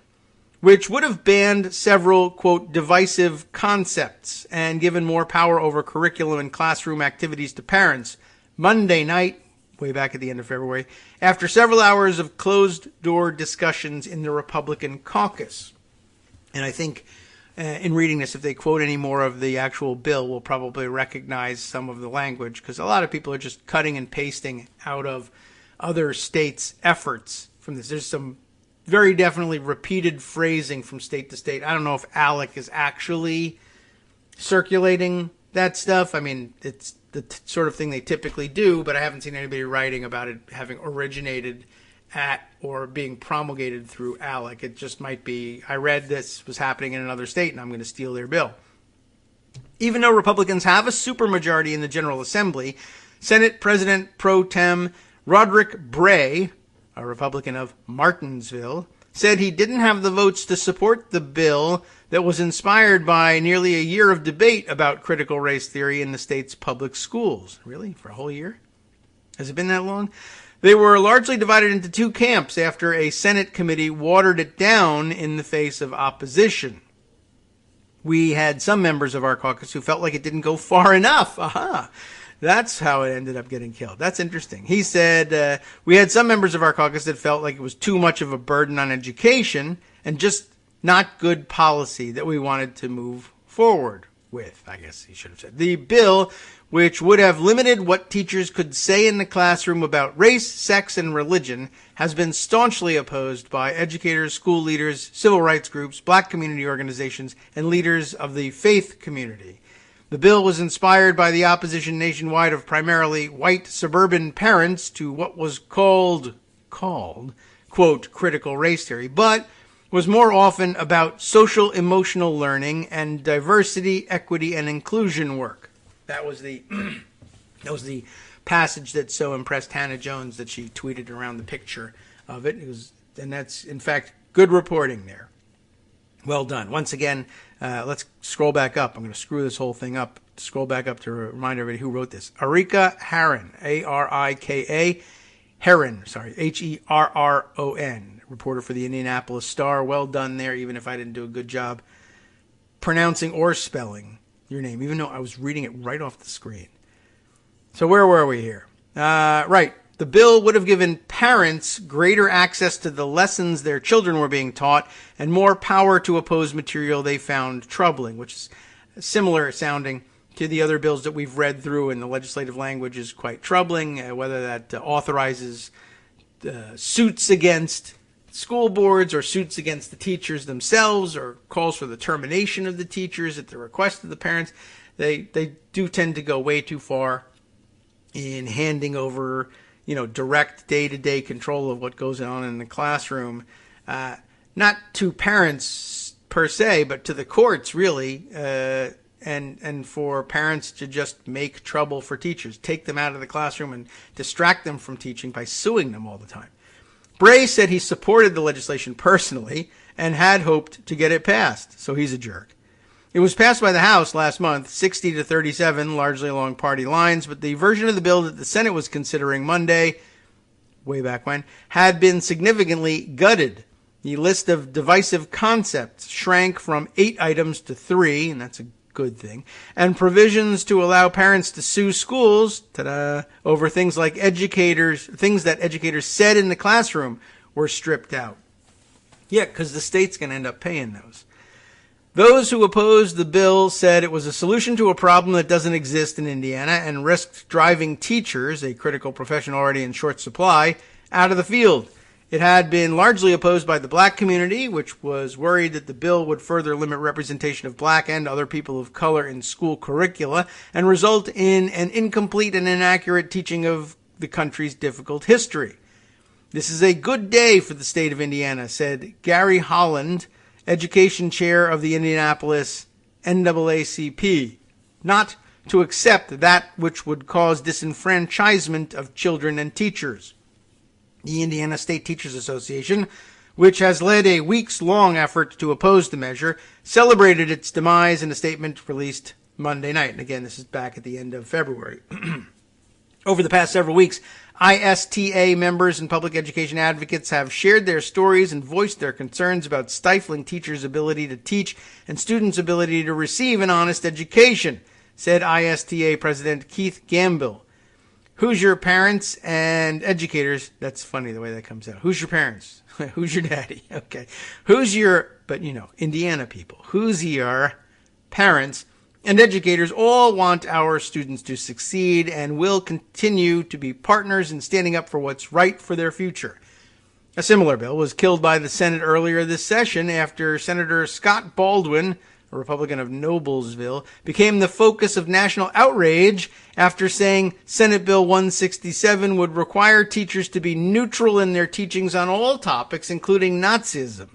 Speaker 2: which would have banned several, quote, divisive concepts and given more power over curriculum and classroom activities to parents. Monday night, way back at the end of February, after several hours of closed-door discussions in the Republican caucus. And I think in reading this, if they quote any more of the actual bill, we'll probably recognize some of the language, because a lot of people are just cutting and pasting out of other states' efforts from this. There's some very definitely repeated phrasing from state to state. I don't know if ALEC is actually circulating that stuff. I mean, it's the sort of thing they typically do, but I haven't seen anybody writing about it having originated at or being promulgated through ALEC. It just might be, I read this was happening in another state and I'm going to steal their bill. Even though Republicans have a supermajority in the General Assembly, Senate President Pro Tem Roderick Bray, a Republican of Martinsville, said he didn't have the votes to support the bill that was inspired by nearly a year of debate about critical race theory in the state's public schools. Really? For a whole year? Has it been that long? They were largely divided into two camps after a Senate committee watered it down in the face of opposition. We had some members of our caucus who felt like it didn't go far enough. Aha! That's how it ended up getting killed. That's interesting. He said, we had some members of our caucus that felt like it was too much of a burden on education and just not good policy that we wanted to move forward with, I guess he should have said. The bill, which would have limited what teachers could say in the classroom about race, sex, and religion, has been staunchly opposed by educators, school leaders, civil rights groups, black community organizations, and leaders of the faith community. The bill was inspired by the opposition nationwide of primarily white suburban parents to what was called, quote, critical race theory, but was more often about social emotional learning and diversity, equity, and inclusion work. That was the passage that so impressed Hannah Jones that she tweeted around the picture of it. And that's, in fact, good reporting there. Well done. Once again, let's scroll back up. I'm going to screw this whole thing up. Scroll back up to remind everybody who wrote this. Arika Heron, A-R-I-K-A, Heron, H-E-R-R-O-N, reporter for the Indianapolis Star. Well done there, even if I didn't do a good job pronouncing or spelling your name, even though I was reading it right off the screen. So where were we here? Right. The bill would have given parents greater access to the lessons their children were being taught and more power to oppose material they found troubling, which is similar sounding to the other bills that we've read through, and the legislative language is quite troubling, whether that authorizes suits against school boards or suits against the teachers themselves or calls for the termination of the teachers at the request of the parents. They do tend to go way too far in handing over direct day-to-day control of what goes on in the classroom, not to parents per se, but to the courts, really, and for parents to just make trouble for teachers, take them out of the classroom and distract them from teaching by suing them all the time. Bray said he supported the legislation personally and had hoped to get it passed, so he's a jerk. It was passed by the House last month, 60-37, largely along party lines, but the version of the bill that the Senate was considering Monday, way back when, had been significantly gutted. The list of divisive concepts shrank from 8 items to 3, and that's a good thing, and provisions to allow parents to sue schools, over things that educators said in the classroom were stripped out. Yeah, because the state's going to end up paying those. Those who opposed the bill said it was a solution to a problem that doesn't exist in Indiana and risked driving teachers, a critical profession already in short supply, out of the field. It had been largely opposed by the black community, which was worried that the bill would further limit representation of black and other people of color in school curricula and result in an incomplete and inaccurate teaching of the country's difficult history. This is a good day for the state of Indiana, said Gary Holland, education chair of the Indianapolis NAACP, not to accept that which would cause disenfranchisement of children and teachers. The Indiana State Teachers Association, which has led a weeks-long effort to oppose the measure, celebrated its demise in a statement released Monday night. And again, this is back at the end of February. Over the past several weeks, ISTA members and public education advocates have shared their stories and voiced their concerns about stifling teachers' ability to teach and students' ability to receive an honest education, said ISTA President Keith Gambill. Who's your parents and educators? That's funny the way that comes out. Who's your parents? Who's your daddy? Okay. But Indiana people. Who's your parents and educators all want our students to succeed and will continue to be partners in standing up for what's right for their future. A similar bill was killed by the Senate earlier this session after Senator Scott Baldwin, a Republican of Noblesville, became the focus of national outrage after saying Senate Bill 167 would require teachers to be neutral in their teachings on all topics, including Nazism.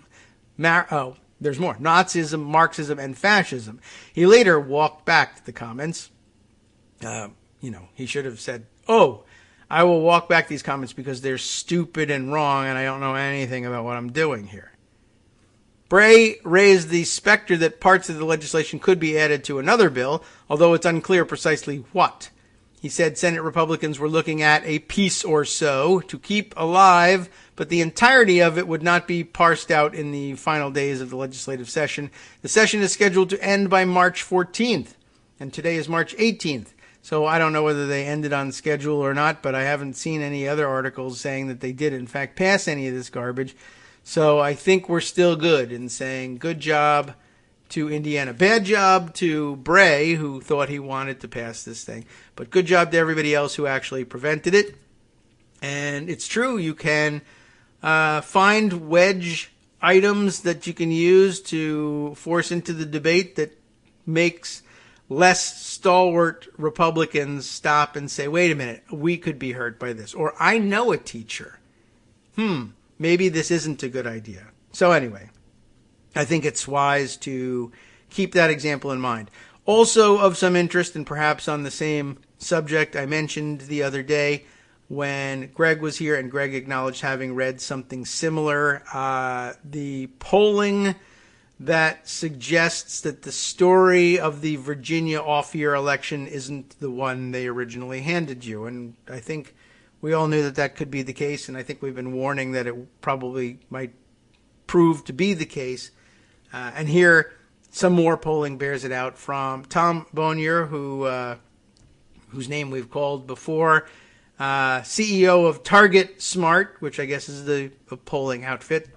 Speaker 2: There's more. Nazism, Marxism, and fascism. He later walked back the comments. He should have said, I will walk back these comments because they're stupid and wrong and I don't know anything about what I'm doing here. Bray raised the specter that parts of the legislation could be added to another bill, although it's unclear precisely what. He said Senate Republicans were looking at a piece or so to keep alive, but the entirety of it would not be parsed out in the final days of the legislative session. The session is scheduled to end by March 14th, and today is March 18th. So I don't know whether they ended on schedule or not, but I haven't seen any other articles saying that they did, in fact, pass any of this garbage. So I think we're still good in saying good job to Indiana. Bad job to Bray, who thought he wanted to pass this thing. But good job to everybody else who actually prevented it. And it's true, you can find wedge items that you can use to force into the debate that makes less stalwart Republicans stop and say, wait a minute, we could be hurt by this. Or I know a teacher. Maybe this isn't a good idea. So anyway, I think it's wise to keep that example in mind. Also of some interest, and perhaps on the same subject I mentioned the other day when Greg was here, and Greg acknowledged having read something similar, the polling that suggests that the story of the Virginia off-year election isn't the one they originally handed you. And I think we all knew that that could be the case, and I think we've been warning that it probably might prove to be the case. And here, some more polling bears it out from Tom Bonnier, whose name we've called before, CEO of Target Smart, which I guess is the polling outfit,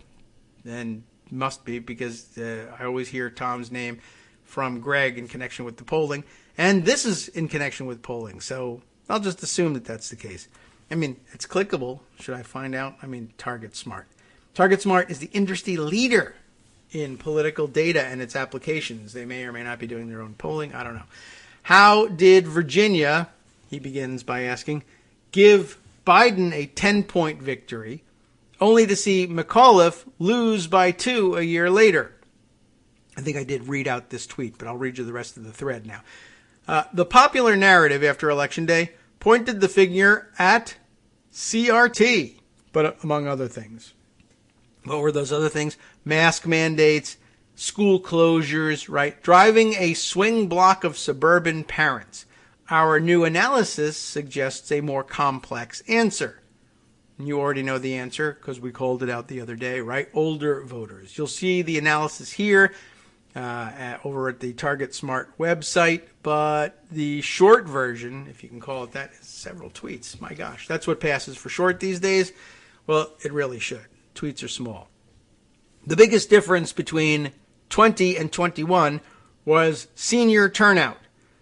Speaker 2: and must be because I always hear Tom's name from Greg in connection with the polling. And this is in connection with polling, so I'll just assume that that's the case. I mean, it's clickable. Should I find out? Target Smart. Target Smart is the industry leader in political data and its applications. They may or may not be doing their own polling. I don't know. How did Virginia, he begins by asking, give Biden a 10-point victory, only to see McAuliffe lose by 2 a year later? I think I did read out this tweet, but I'll read you the rest of the thread now. The popular narrative after Election Day pointed the figure at CRT, but among other things. What were those other things? Mask mandates, school closures, right? Driving a swing block of suburban parents. Our new analysis suggests a more complex answer. You already know the answer because we called it out the other day, right? Older voters. You'll see the analysis here over at the Target Smart website, but the short version, if you can call it that, is several tweets. My gosh, that's what passes for short these days. Well, it really should. Tweets are small. The biggest difference between 20 and 21 was senior turnout.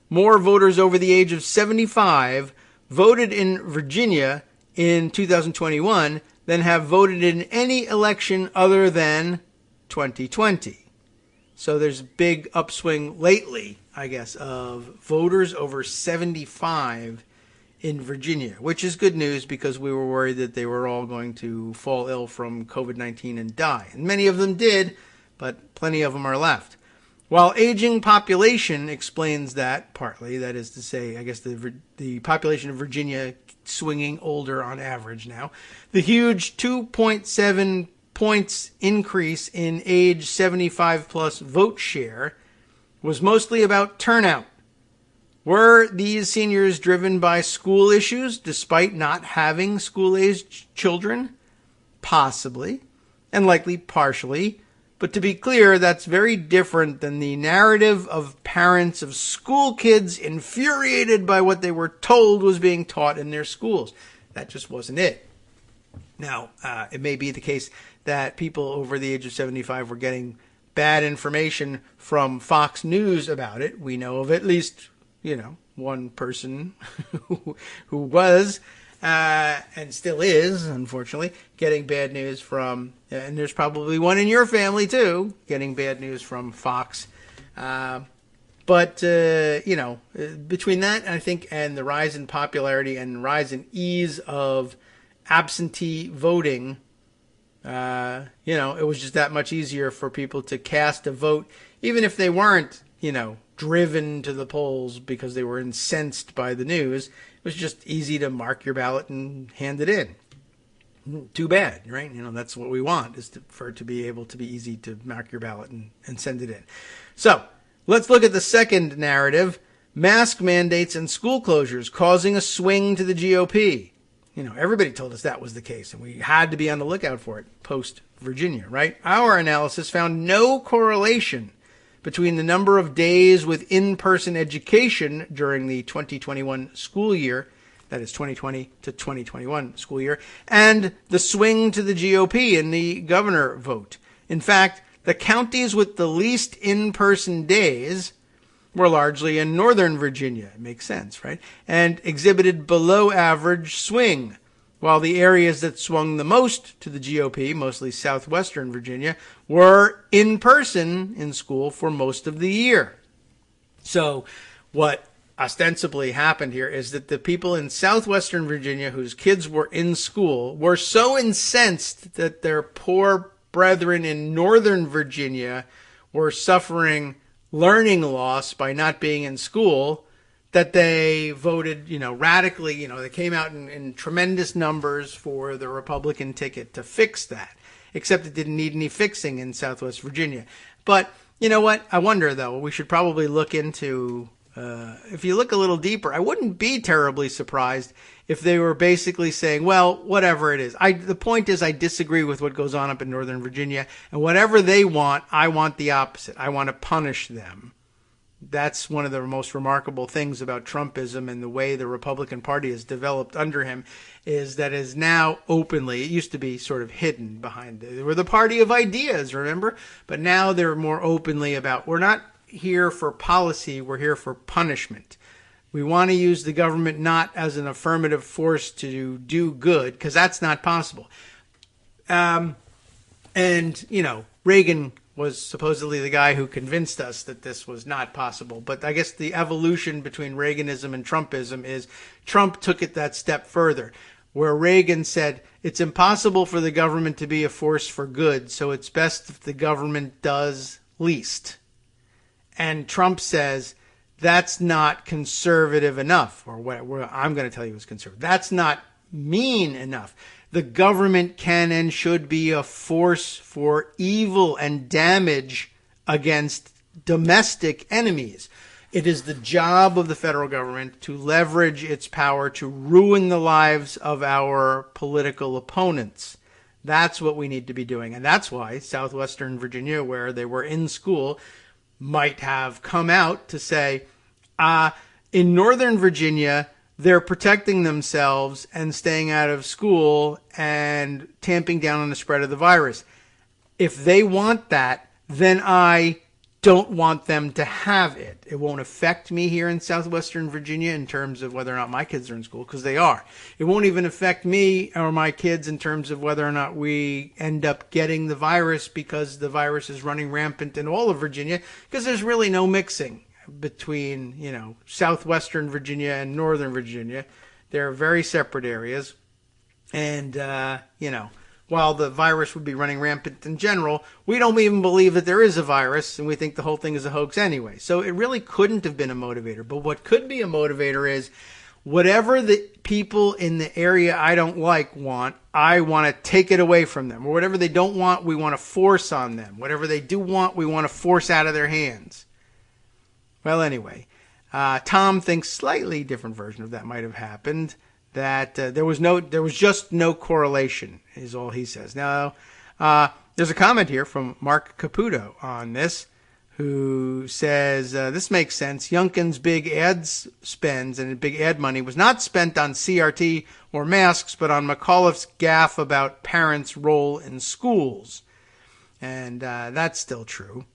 Speaker 2: More voters over the age of 75 voted in Virginia in 2021 than have voted in any election other than 2020. So there's a big upswing lately, I guess, of voters over 75 in Virginia, which is good news because we were worried that they were all going to fall ill from COVID-19 and die. And many of them did, but plenty of them are left. While aging population explains that partly, that is to say, I guess the population of Virginia swinging older on average now, the huge 2.7 points increase in age 75 plus vote share was mostly about turnout. Were these seniors driven by school issues despite not having school-aged children? Possibly, and likely partially. But to be clear, that's very different than the narrative of parents of school kids infuriated by what they were told was being taught in their schools. That just wasn't it. Now, it may be the case that people over the age of 75 were getting bad information from Fox News about it. We know of at least, one person who was and still is, unfortunately, getting bad news from, and there's probably one in your family too, getting bad news from Fox. But between that, I think, and the rise in popularity and rise in ease of absentee voting, it was just that much easier for people to cast a vote, even if they weren't, driven to the polls because they were incensed by the news. It was just easy to mark your ballot and hand it in. Too bad, right? That's what we want, is for it to be able to be easy to mark your ballot and send it in. So let's look at the second narrative, mask mandates and school closures causing a swing to the GOP. Everybody told us that was the case, and we had to be on the lookout for it post-Virginia, right? Our analysis found no correlation between the number of days with in-person education during the 2021 school year, that is 2020 to 2021 school year, and the swing to the GOP in the governor vote. In fact, the counties with the least in-person days were largely in Northern Virginia. It makes sense, right? And exhibited below average swing, while the areas that swung the most to the GOP, mostly southwestern Virginia, were in person in school for most of the year. So what ostensibly happened here is that the people in southwestern Virginia whose kids were in school were so incensed that their poor brethren in Northern Virginia were suffering learning loss by not being in school that they voted, radically, they came out in tremendous numbers for the Republican ticket to fix that, except it didn't need any fixing in Southwest Virginia. But you know what? I wonder, though, we should probably look into, if you look a little deeper, I wouldn't be terribly surprised if they were basically saying, well, whatever it is. The point is I disagree with what goes on up in Northern Virginia, and whatever they want, I want the opposite. I want to punish them. That's one of the most remarkable things about Trumpism and the way the Republican Party has developed under him, is that is now openly, it used to be sort of hidden behind, they were the party of ideas, remember? But now they're more openly about, we're not here for policy, we're here for punishment. We want to use the government not as an affirmative force to do good, because that's not possible. Reagan was supposedly the guy who convinced us that this was not possible. But I guess the evolution between Reaganism and Trumpism is Trump took it that step further, where Reagan said it's impossible for the government to be a force for good, so it's best if the government does least. And Trump says that's not conservative enough, or what I'm going to tell you is conservative. That's not mean enough. The government can and should be a force for evil and damage against domestic enemies. It is the job of the federal government to leverage its power to ruin the lives of our political opponents. That's what we need to be doing. And that's why southwestern Virginia, where they were in school, might have come out to say, in Northern Virginia, they're protecting themselves and staying out of school and tamping down on the spread of the virus. If they want that, then I don't want them to have it. It won't affect me here in southwestern Virginia in terms of whether or not my kids are in school, because they are. It won't even affect me or my kids in terms of whether or not we end up getting the virus, because the virus is running rampant in all of Virginia, because there's really no mixing between, southwestern Virginia and northern Virginia. They're very separate areas. And, while the virus would be running rampant in general, we don't even believe that there is a virus, and we think the whole thing is a hoax anyway. So it really couldn't have been a motivator. But what could be a motivator is whatever the people in the area I don't like want, I want to take it away from them. Or whatever they don't want, we want to force on them. Whatever they do want, we want to force out of their hands. Well, anyway, Tom thinks slightly different version of that might have happened. That there was just no correlation, is all he says. Now, there's a comment here from Mark Caputo on this, who says, this makes sense. Youngkin's big ad spends and big ad money was not spent on CRT or masks, but on McAuliffe's gaffe about parents' role in schools. And that's still true.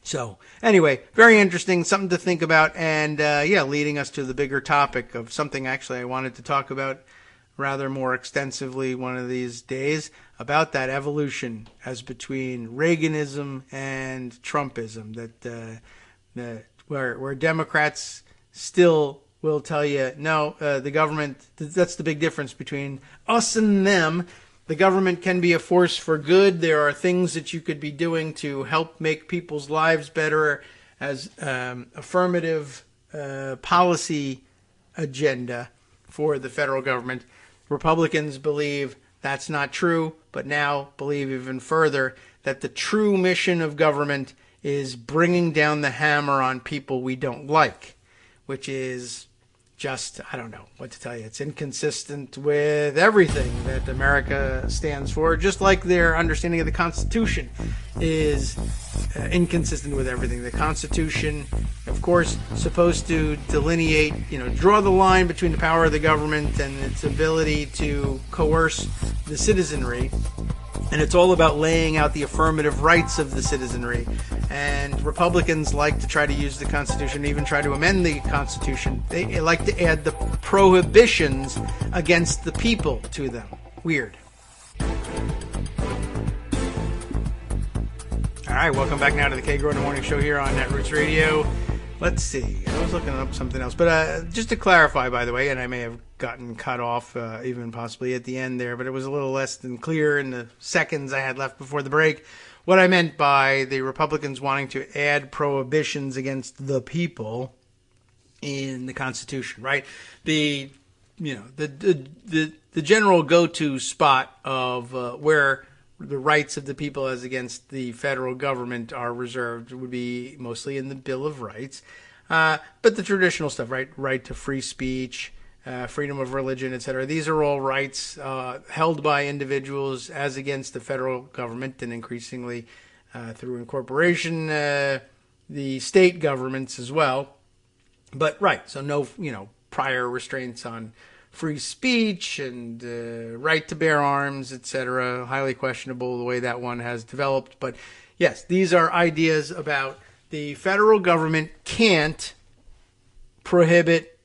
Speaker 2: So, anyway, very interesting, something to think about, and leading us to the bigger topic of something actually I wanted to talk about rather more extensively one of these days, about that evolution as between Reaganism and Trumpism, where Democrats still will tell you, no, the government, that's the big difference between us and them. The government can be a force for good. There are things that you could be doing to help make people's lives better as affirmative policy agenda for the federal government. Republicans believe that's not true, but now believe even further that the true mission of government is bringing down the hammer on people we don't like, which is just, I don't know what to tell you. It's inconsistent with everything that America stands for, just like their understanding of the Constitution is inconsistent with everything. The Constitution, of course, supposed to delineate, draw the line between the power of the government and its ability to coerce the citizenry. And it's all about laying out the affirmative rights of the citizenry. And Republicans like to try to use the Constitution, even try to amend the Constitution. They like to add the prohibitions against the people to them. Weird. All right, welcome back now to the Kagro in the Morning Show here on Netroots Radio. Let's see. I was looking up something else. But just to clarify, by the way, and I may have gotten cut off even possibly at the end there, but it was a little less than clear in the seconds I had left before the break. What I meant by the Republicans wanting to add prohibitions against the people in the Constitution, right? The general go-to spot of where the rights of the people as against the federal government are reserved would be mostly in the Bill of Rights. But the traditional stuff, right? Right to free speech, freedom of religion, etc. These are all rights held by individuals as against the federal government, and increasingly through incorporation, the state governments as well. But right, so no, prior restraints on free speech and right to bear arms, etc. Highly questionable the way that one has developed. But yes, these are ideas about the federal government can't prohibit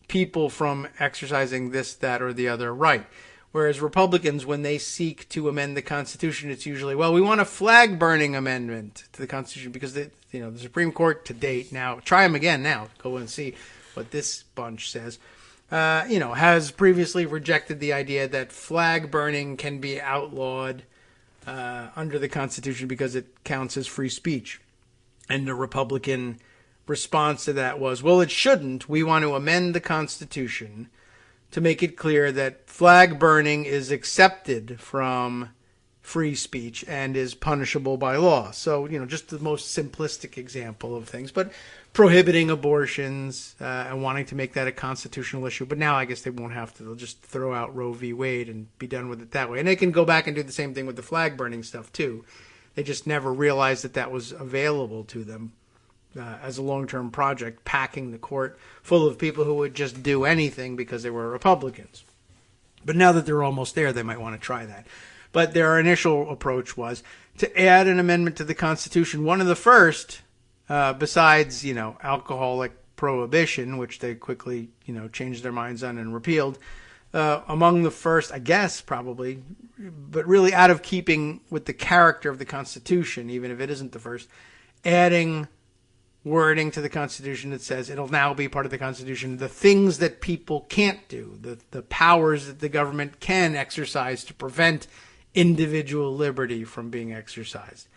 Speaker 2: people from exercising this, that, or the other right. Whereas Republicans, when they seek to amend the Constitution, it's usually, well, we want a flag-burning amendment to the Constitution because the Supreme Court to date, now, try them again now, go and see what this bunch says, has previously rejected the idea that flag burning can be outlawed under the Constitution because it counts as free speech. And the Republican response to that was, well, it shouldn't. We want to amend the Constitution to make it clear that flag burning is accepted from free speech and is punishable by law. So, just the most simplistic example of things. But prohibiting abortions and wanting to make that a constitutional issue. But now I guess they won't have to. They'll just throw out Roe v. Wade and be done with it that way. And they can go back and do the same thing with the flag burning stuff, too. They just never realized that that was available to them as a long-term project, packing the court full of people who would just do anything because they were Republicans. But now that they're almost there, they might want to try that. But their initial approach was to add an amendment to the Constitution, one of the first besides, alcoholic prohibition, which they quickly, changed their minds on and repealed. Among the first, I guess, probably, but really out of keeping with the character of the Constitution, even if it isn't the first, adding wording to the Constitution that says it'll now be part of the Constitution, the things that people can't do, the powers that the government can exercise to prevent individual liberty from being exercised.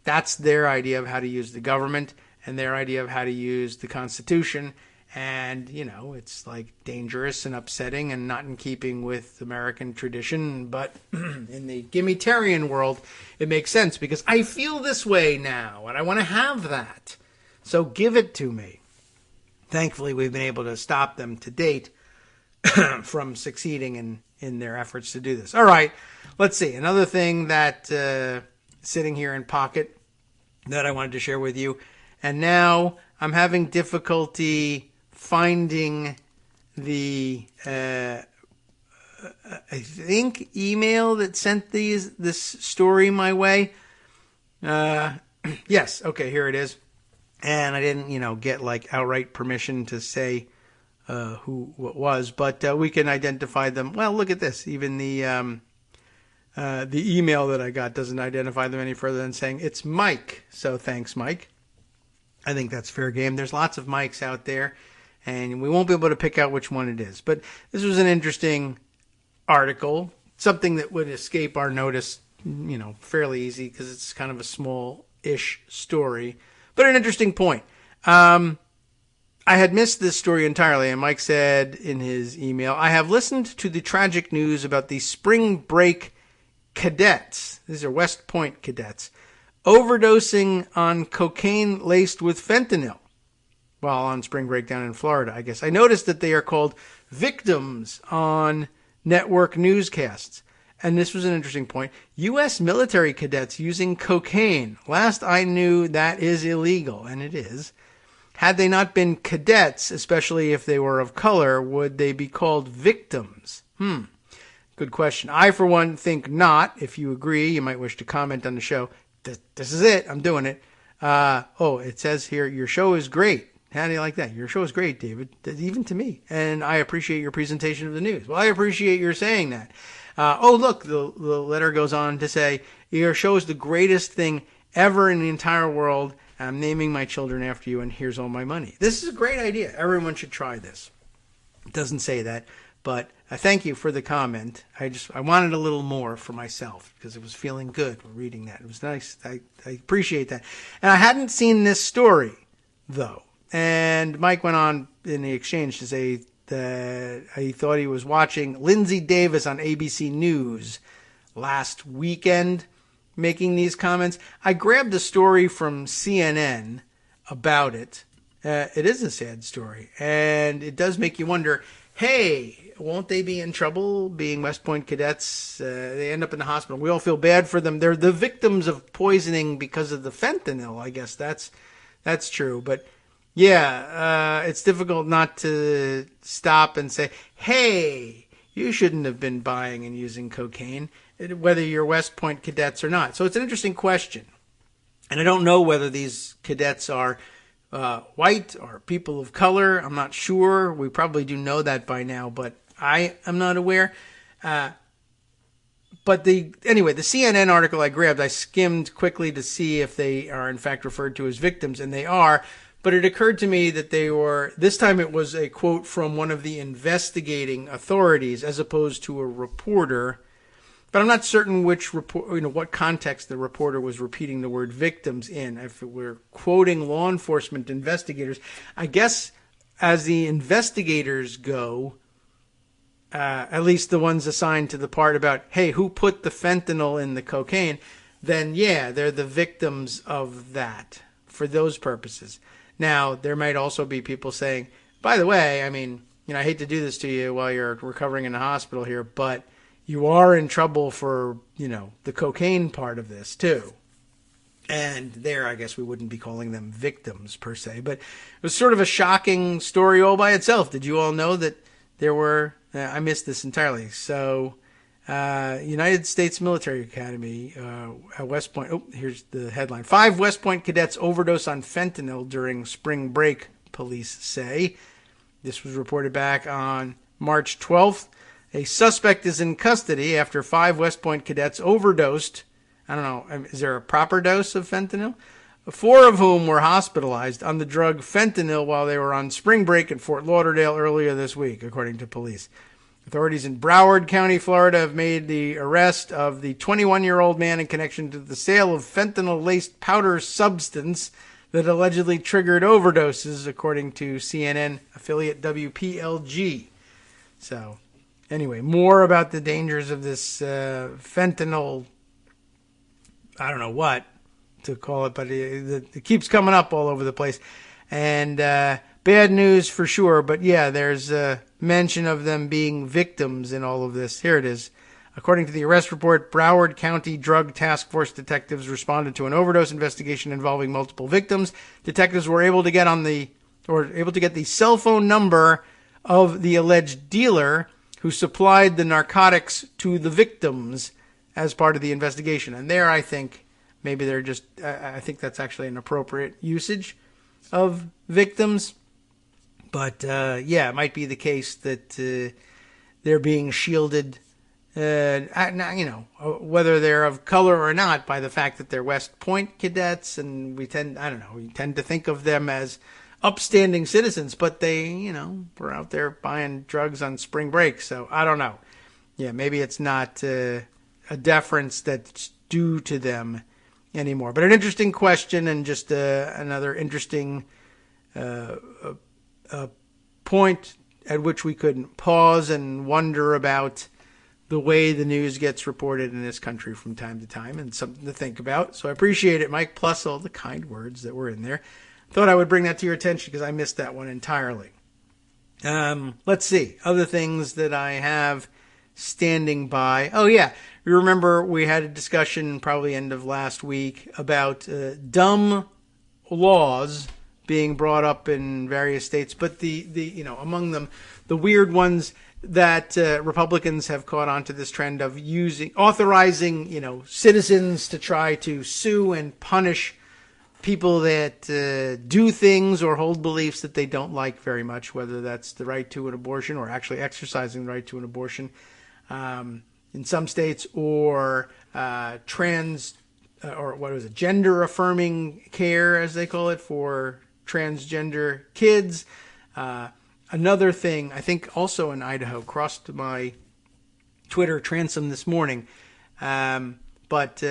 Speaker 2: That's their idea of how to use the government and their idea of how to use the Constitution. And, it's like dangerous and upsetting and not in keeping with American tradition. But in the Gimmitarian world, it makes sense because I feel this way now and I want to have that. So give it to me. Thankfully, we've been able to stop them to date from succeeding in their efforts to do this. All right, let's see. Another thing that sitting here in pocket that I wanted to share with you. And now I'm having difficulty finding the, I think, email that sent this story my way. Yes, okay, here it is. And I didn't, get like outright permission to say who it was, but we can identify them. Well, look at this. Even the email that I got doesn't identify them any further than saying it's Mike. So thanks, Mike. I think that's fair game. There's lots of Mikes out there, and we won't be able to pick out which one it is. But this was an interesting article, something that would escape our notice, fairly easy because it's kind of a small-ish story. But an interesting point. I had missed this story entirely, and Mike said in his email, I have listened to the tragic news about the spring break cadets. These are West Point cadets. Overdosing on cocaine laced with fentanyl while on spring break down in Florida, I guess. I noticed that they are called victims on network newscasts. And this was an interesting point. U.S. military cadets using cocaine. Last I knew, that is illegal, and it is. Had they not been cadets, especially if they were of color, would they be called victims? Good question. I, for one, think not. If you agree, you might wish to comment on the show. This is it. I'm doing it. It says here, your show is great. How do you like that? Your show is great, David, even to me. And I appreciate your presentation of the news. Well, I appreciate your saying that. Look, the letter goes on to say, your show is the greatest thing ever in the entire world. I'm naming my children after you, and here's all my money. This is a great idea. Everyone should try this. It doesn't say that, but I thank you for the comment. I wanted a little more for myself because it was feeling good reading that. It was nice. I appreciate that. And I hadn't seen this story, though. And Mike went on in the exchange to say that he thought he was watching Lindsay Davis on ABC News last weekend making these comments. I grabbed a story from CNN about it. It is a sad story, and it does make you wonder, hey, won't they be in trouble being West Point cadets? They end up in the hospital. We all feel bad for them. They're the victims of poisoning because of the fentanyl. I guess that's true. But yeah, it's difficult not to stop and say, hey, you shouldn't have been buying and using cocaine, whether you're West Point cadets or not. So it's an interesting question. And I don't know whether these cadets are white or people of color. I'm not sure. We probably do know that by now, but I am not aware. But the CNN article I grabbed, I skimmed quickly to see if they are in fact referred to as victims, and they are. But it occurred to me that they were, this time it was a quote from one of the investigating authorities as opposed to a reporter. But I'm not certain which report, what context the reporter was repeating the word victims in. If it were quoting law enforcement investigators, I guess as the investigators go, at least the ones assigned to the part about, hey, who put the fentanyl in the cocaine, then yeah, they're the victims of that for those purposes. Now, there might also be people saying, by the way, I mean, I hate to do this to you while you're recovering in the hospital here, but you are in trouble for, the cocaine part of this too. And there, I guess we wouldn't be calling them victims per se, but it was sort of a shocking story all by itself. Did you all know that there were, I missed this entirely. So United States Military Academy at West Point. Oh, here's the headline. 5 West Point cadets overdose on fentanyl during spring break, police say. This was reported back on March 12th. A suspect is in custody after 5 West Point cadets overdosed. I don't know, is there a proper dose of fentanyl? 4 of whom were hospitalized on the drug fentanyl while they were on spring break in Fort Lauderdale earlier this week, according to police. Authorities in Broward County, Florida, have made the arrest of the 21-year-old man in connection to the sale of fentanyl-laced powder substance that allegedly triggered overdoses, according to CNN affiliate WPLG. So, anyway, more about the dangers of this fentanyl, I don't know what to call it, but it keeps coming up all over the place. And bad news for sure, but yeah, there's mention of them being victims in all of this. Here it is. According to the arrest report, Broward County Drug Task Force detectives responded to an overdose investigation involving multiple victims. Detectives were able to get the cell phone number of the alleged dealer who supplied the narcotics to the victims as part of the investigation. And there, I think, maybe they're just, I think that's actually an appropriate usage of victims. But, yeah, it might be the case that they're being shielded, whether they're of color or not, by the fact that they're West Point cadets. And we tend to think of them as upstanding citizens, but they, were out there buying drugs on spring break. So I don't know. Yeah, maybe it's not a deference that's due to them anymore. But an interesting question, and just another interesting point at which we could pause and wonder about the way the news gets reported in this country from time to time, and something to think about. So I appreciate it, Mike, plus all the kind words that were in there. Thought I would bring that to your attention because I missed that one entirely. Let's see. Other things that I have standing by. Oh, yeah. You remember we had a discussion probably end of last week about dumb laws being brought up in various states, but the among them, the weird ones that Republicans have caught on to this trend of authorizing, citizens to try to sue and punish people that do things or hold beliefs that they don't like very much, whether that's the right to an abortion or actually exercising the right to an abortion in some states, or gender affirming care, as they call it, for transgender kids. Another thing, I think also in Idaho, crossed my Twitter transom this morning, but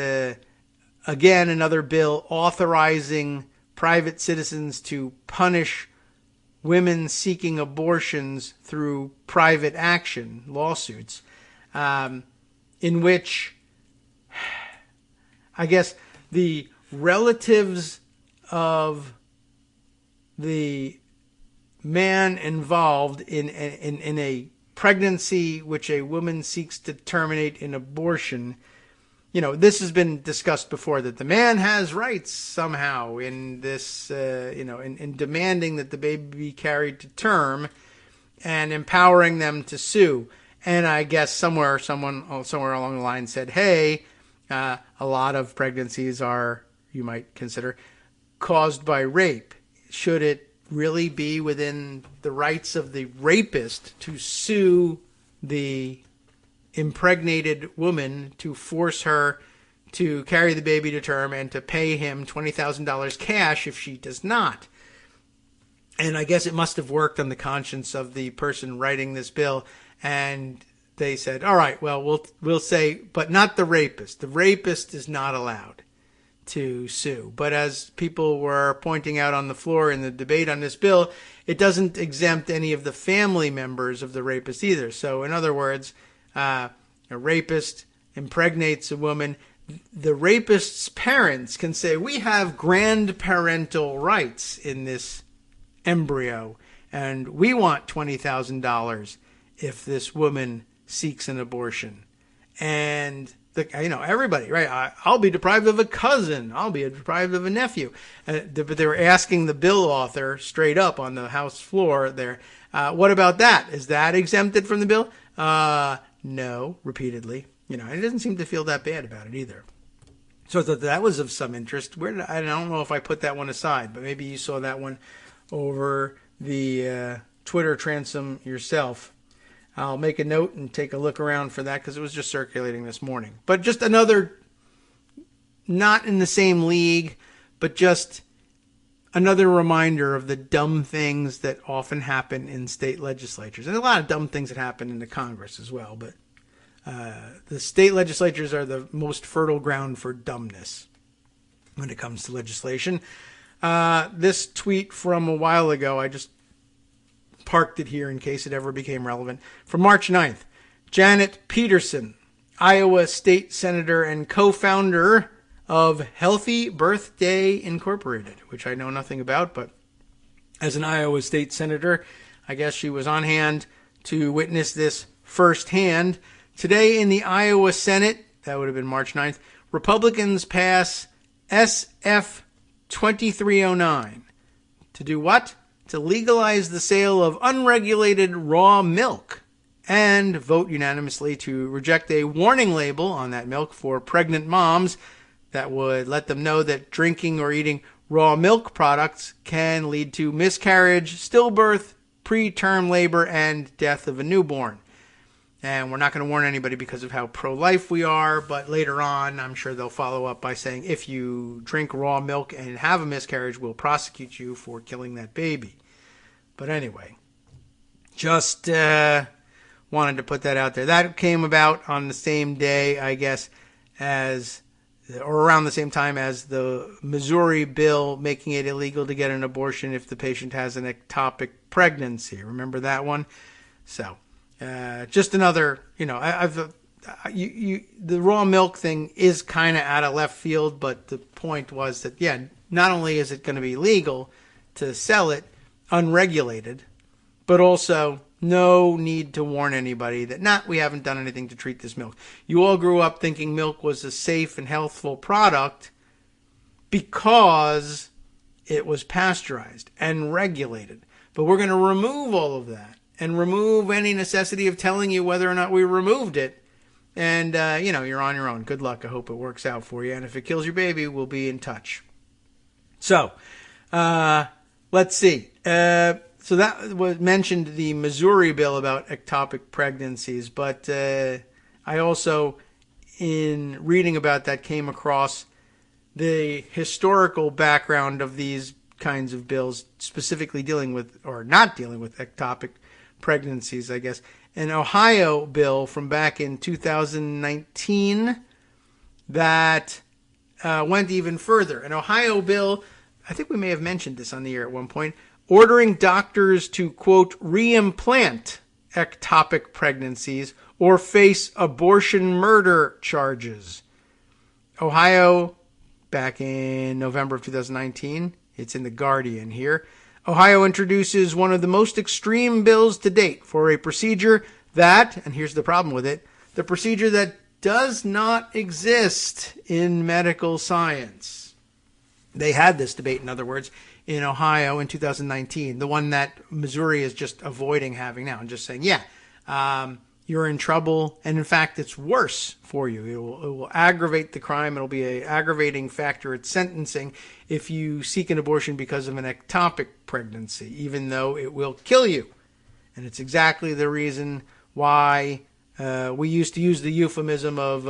Speaker 2: again, another bill authorizing private citizens to punish women seeking abortions through private action, lawsuits, in which I guess the relatives of the man involved in a pregnancy which a woman seeks to terminate in abortion, this has been discussed before, that the man has rights somehow in this, in demanding that the baby be carried to term and empowering them to sue. And I guess somewhere along the line said, hey, a lot of pregnancies are, you might consider, caused by rape. Should it really be within the rights of the rapist to sue the impregnated woman to force her to carry the baby to term and to pay him $20,000 cash if she does not? And I guess it must have worked on the conscience of the person writing this bill, and they said, all right, well, we'll say, but not the rapist. The rapist is not allowed to sue. But as people were pointing out on the floor in the debate on this bill, it doesn't exempt any of the family members of the rapist either. So in other words, a rapist impregnates a woman. The rapist's parents can say, we have grandparental rights in this embryo, and we want $20,000 if this woman seeks an abortion. And everybody, right? I'll be deprived of a cousin. I'll be deprived of a nephew. But they were asking the bill author straight up on the House floor there, what about that? Is that exempted from the bill? No, repeatedly. He doesn't seem to feel that bad about it either. So I thought that was of some interest. I don't know if I put that one aside, but maybe you saw that one over the Twitter transom yourself. I'll make a note and take a look around for that because it was just circulating this morning. But just another, not in the same league, but just another reminder of the dumb things that often happen in state legislatures. And a lot of dumb things that happen in the Congress as well, but the state legislatures are the most fertile ground for dumbness when it comes to legislation. This tweet from a while ago, I just parked it here in case it ever became relevant. From March 9th, Janet Peterson, Iowa State Senator and co-founder of Healthy Birthday Incorporated, which I know nothing about, but as an Iowa State Senator, I guess she was on hand to witness this firsthand. Today in the Iowa Senate, that would have been March 9th, Republicans pass SF 2309. To do what? To legalize the sale of unregulated raw milk and vote unanimously to reject a warning label on that milk for pregnant moms that would let them know that drinking or eating raw milk products can lead to miscarriage, stillbirth, preterm labor, and death of a newborn. And we're not going to warn anybody because of how pro-life we are, but later on, I'm sure they'll follow up by saying, if you drink raw milk and have a miscarriage, we'll prosecute you for killing that baby. But anyway, just wanted to put that out there. That came about on the same day, I guess, or around the same time as the Missouri bill making it illegal to get an abortion if the patient has an ectopic pregnancy. Remember that one? So, just another, the raw milk thing is kind of out of left field, but the point was that, not only is it going to be legal to sell it unregulated, but also no need to warn anybody that, we haven't done anything to treat this milk. You all grew up thinking milk was a safe and healthful product because it was pasteurized and regulated. But we're going to remove all of that and remove any necessity of telling you whether or not we removed it. And, you're on your own. Good luck. I hope it works out for you. And if it kills your baby, we'll be in touch. So, let's see. So that was mentioned the Missouri bill about ectopic pregnancies, but I also, in reading about that, came across the historical background of these kinds of bills, specifically dealing with, or not dealing with, ectopic pregnancies, I guess. An Ohio bill from back in 2019 that went even further. An Ohio bill, I think we may have mentioned this on the air at one point, ordering doctors to, quote, re-implant ectopic pregnancies or face abortion murder charges. Ohio, back in November of 2019, it's in the Guardian here, Ohio introduces one of the most extreme bills to date for a procedure that, and here's the problem with it, the procedure that does not exist in medical science. They had this debate, in other words, in Ohio in 2019, the one that Missouri is just avoiding having now and just saying, you're in trouble. And in fact, it's worse for you. It will aggravate the crime. It'll be an aggravating factor at sentencing if you seek an abortion because of an ectopic pregnancy, even though it will kill you. And it's exactly the reason why we used to use the euphemism of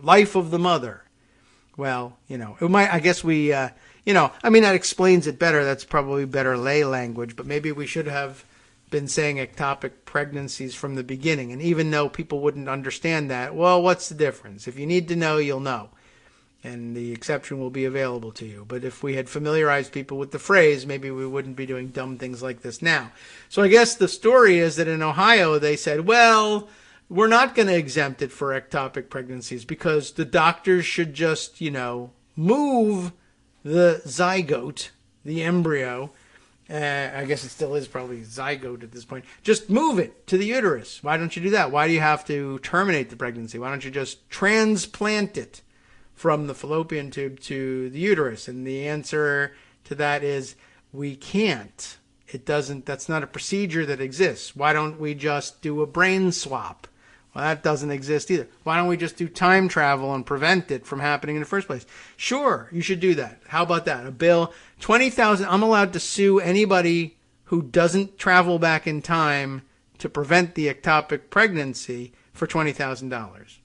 Speaker 2: life of the mother. Well, it might, I guess we, that explains it better. That's probably better lay language, but maybe we should have been saying ectopic pregnancies from the beginning. And even though people wouldn't understand that, well, what's the difference? If you need to know, you'll know. And the exception will be available to you. But if we had familiarized people with the phrase, maybe we wouldn't be doing dumb things like this now. So I guess the story is that in Ohio, they said, well, we're not going to exempt it for ectopic pregnancies because the doctors should just, move the zygote, the embryo. I guess it still is probably zygote at this point. Just move it to the uterus. Why don't you do that? Why do you have to terminate the pregnancy? Why don't you just transplant it from the fallopian tube to the uterus? And the answer to that is we can't. That's not a procedure that exists. Why don't we just do a brain swap? Well, that doesn't exist either. Why don't we just do time travel and prevent it from happening in the first place? Sure, you should do that. How about that? A bill, 20,000. I'm allowed to sue anybody who doesn't travel back in time to prevent the ectopic pregnancy for $20,000.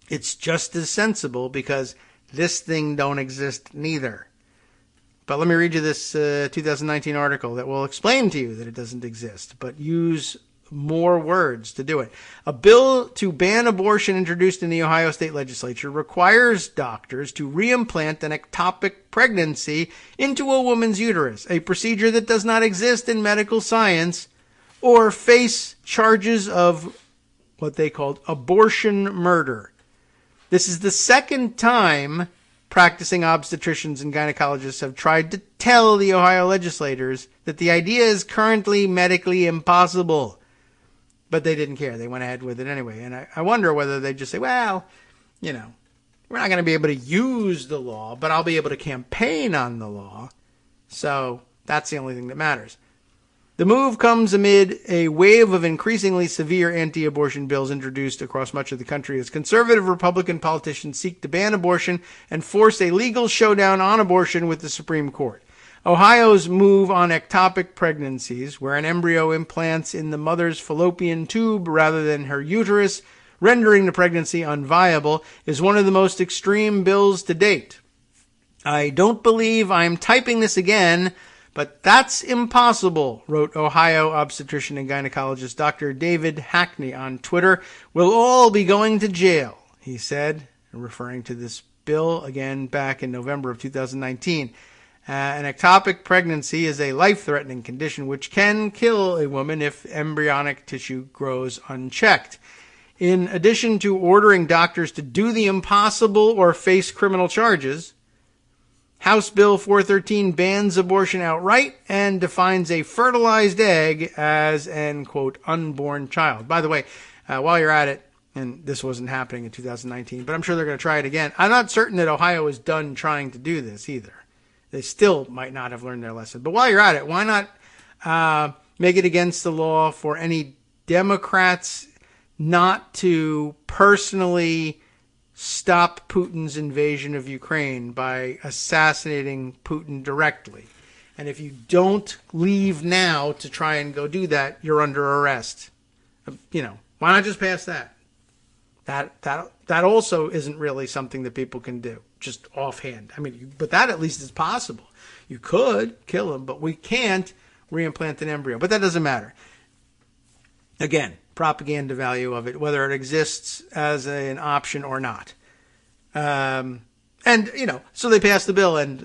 Speaker 2: It's just as sensible because this thing don't exist neither. But let me read you this 2019 article that will explain to you that it doesn't exist, but use more words to do it. A bill to ban abortion introduced in the Ohio State Legislature requires doctors to reimplant an ectopic pregnancy into a woman's uterus, a procedure that does not exist in medical science, or face charges of what they called abortion murder. This is the second time practicing obstetricians and gynecologists have tried to tell the Ohio legislators that the idea is currently medically impossible. But they didn't care. They went ahead with it anyway. And I wonder whether they just say, well, we're not going to be able to use the law, but I'll be able to campaign on the law. So that's the only thing that matters. The move comes amid a wave of increasingly severe anti-abortion bills introduced across much of the country as conservative Republican politicians seek to ban abortion and force a legal showdown on abortion with the Supreme Court. Ohio's move on ectopic pregnancies, where an embryo implants in the mother's fallopian tube rather than her uterus, rendering the pregnancy unviable, is one of the most extreme bills to date. I don't believe I'm typing this again, but that's impossible, wrote Ohio obstetrician and gynecologist Dr. David Hackney on Twitter. We'll all be going to jail, he said, referring to this bill again back in November of 2019. An ectopic pregnancy is a life-threatening condition which can kill a woman if embryonic tissue grows unchecked. In addition to ordering doctors to do the impossible or face criminal charges, House Bill 413 bans abortion outright and defines a fertilized egg as an, quote, unborn child. By the way, while you're at it, and this wasn't happening in 2019, but I'm sure they're going to try it again. I'm not certain that Ohio is done trying to do this either. They still might not have learned their lesson. But while you're at it, why not make it against the law for any Democrats not to personally stop Putin's invasion of Ukraine by assassinating Putin directly? And if you don't leave now to try and go do that, you're under arrest. Why not just pass that? That also isn't really something that people can do, just offhand. But that at least is possible. You could kill him, but we can't reimplant an embryo. But that doesn't matter. Again, propaganda value of it, whether it exists as an option or not. So they passed the bill and,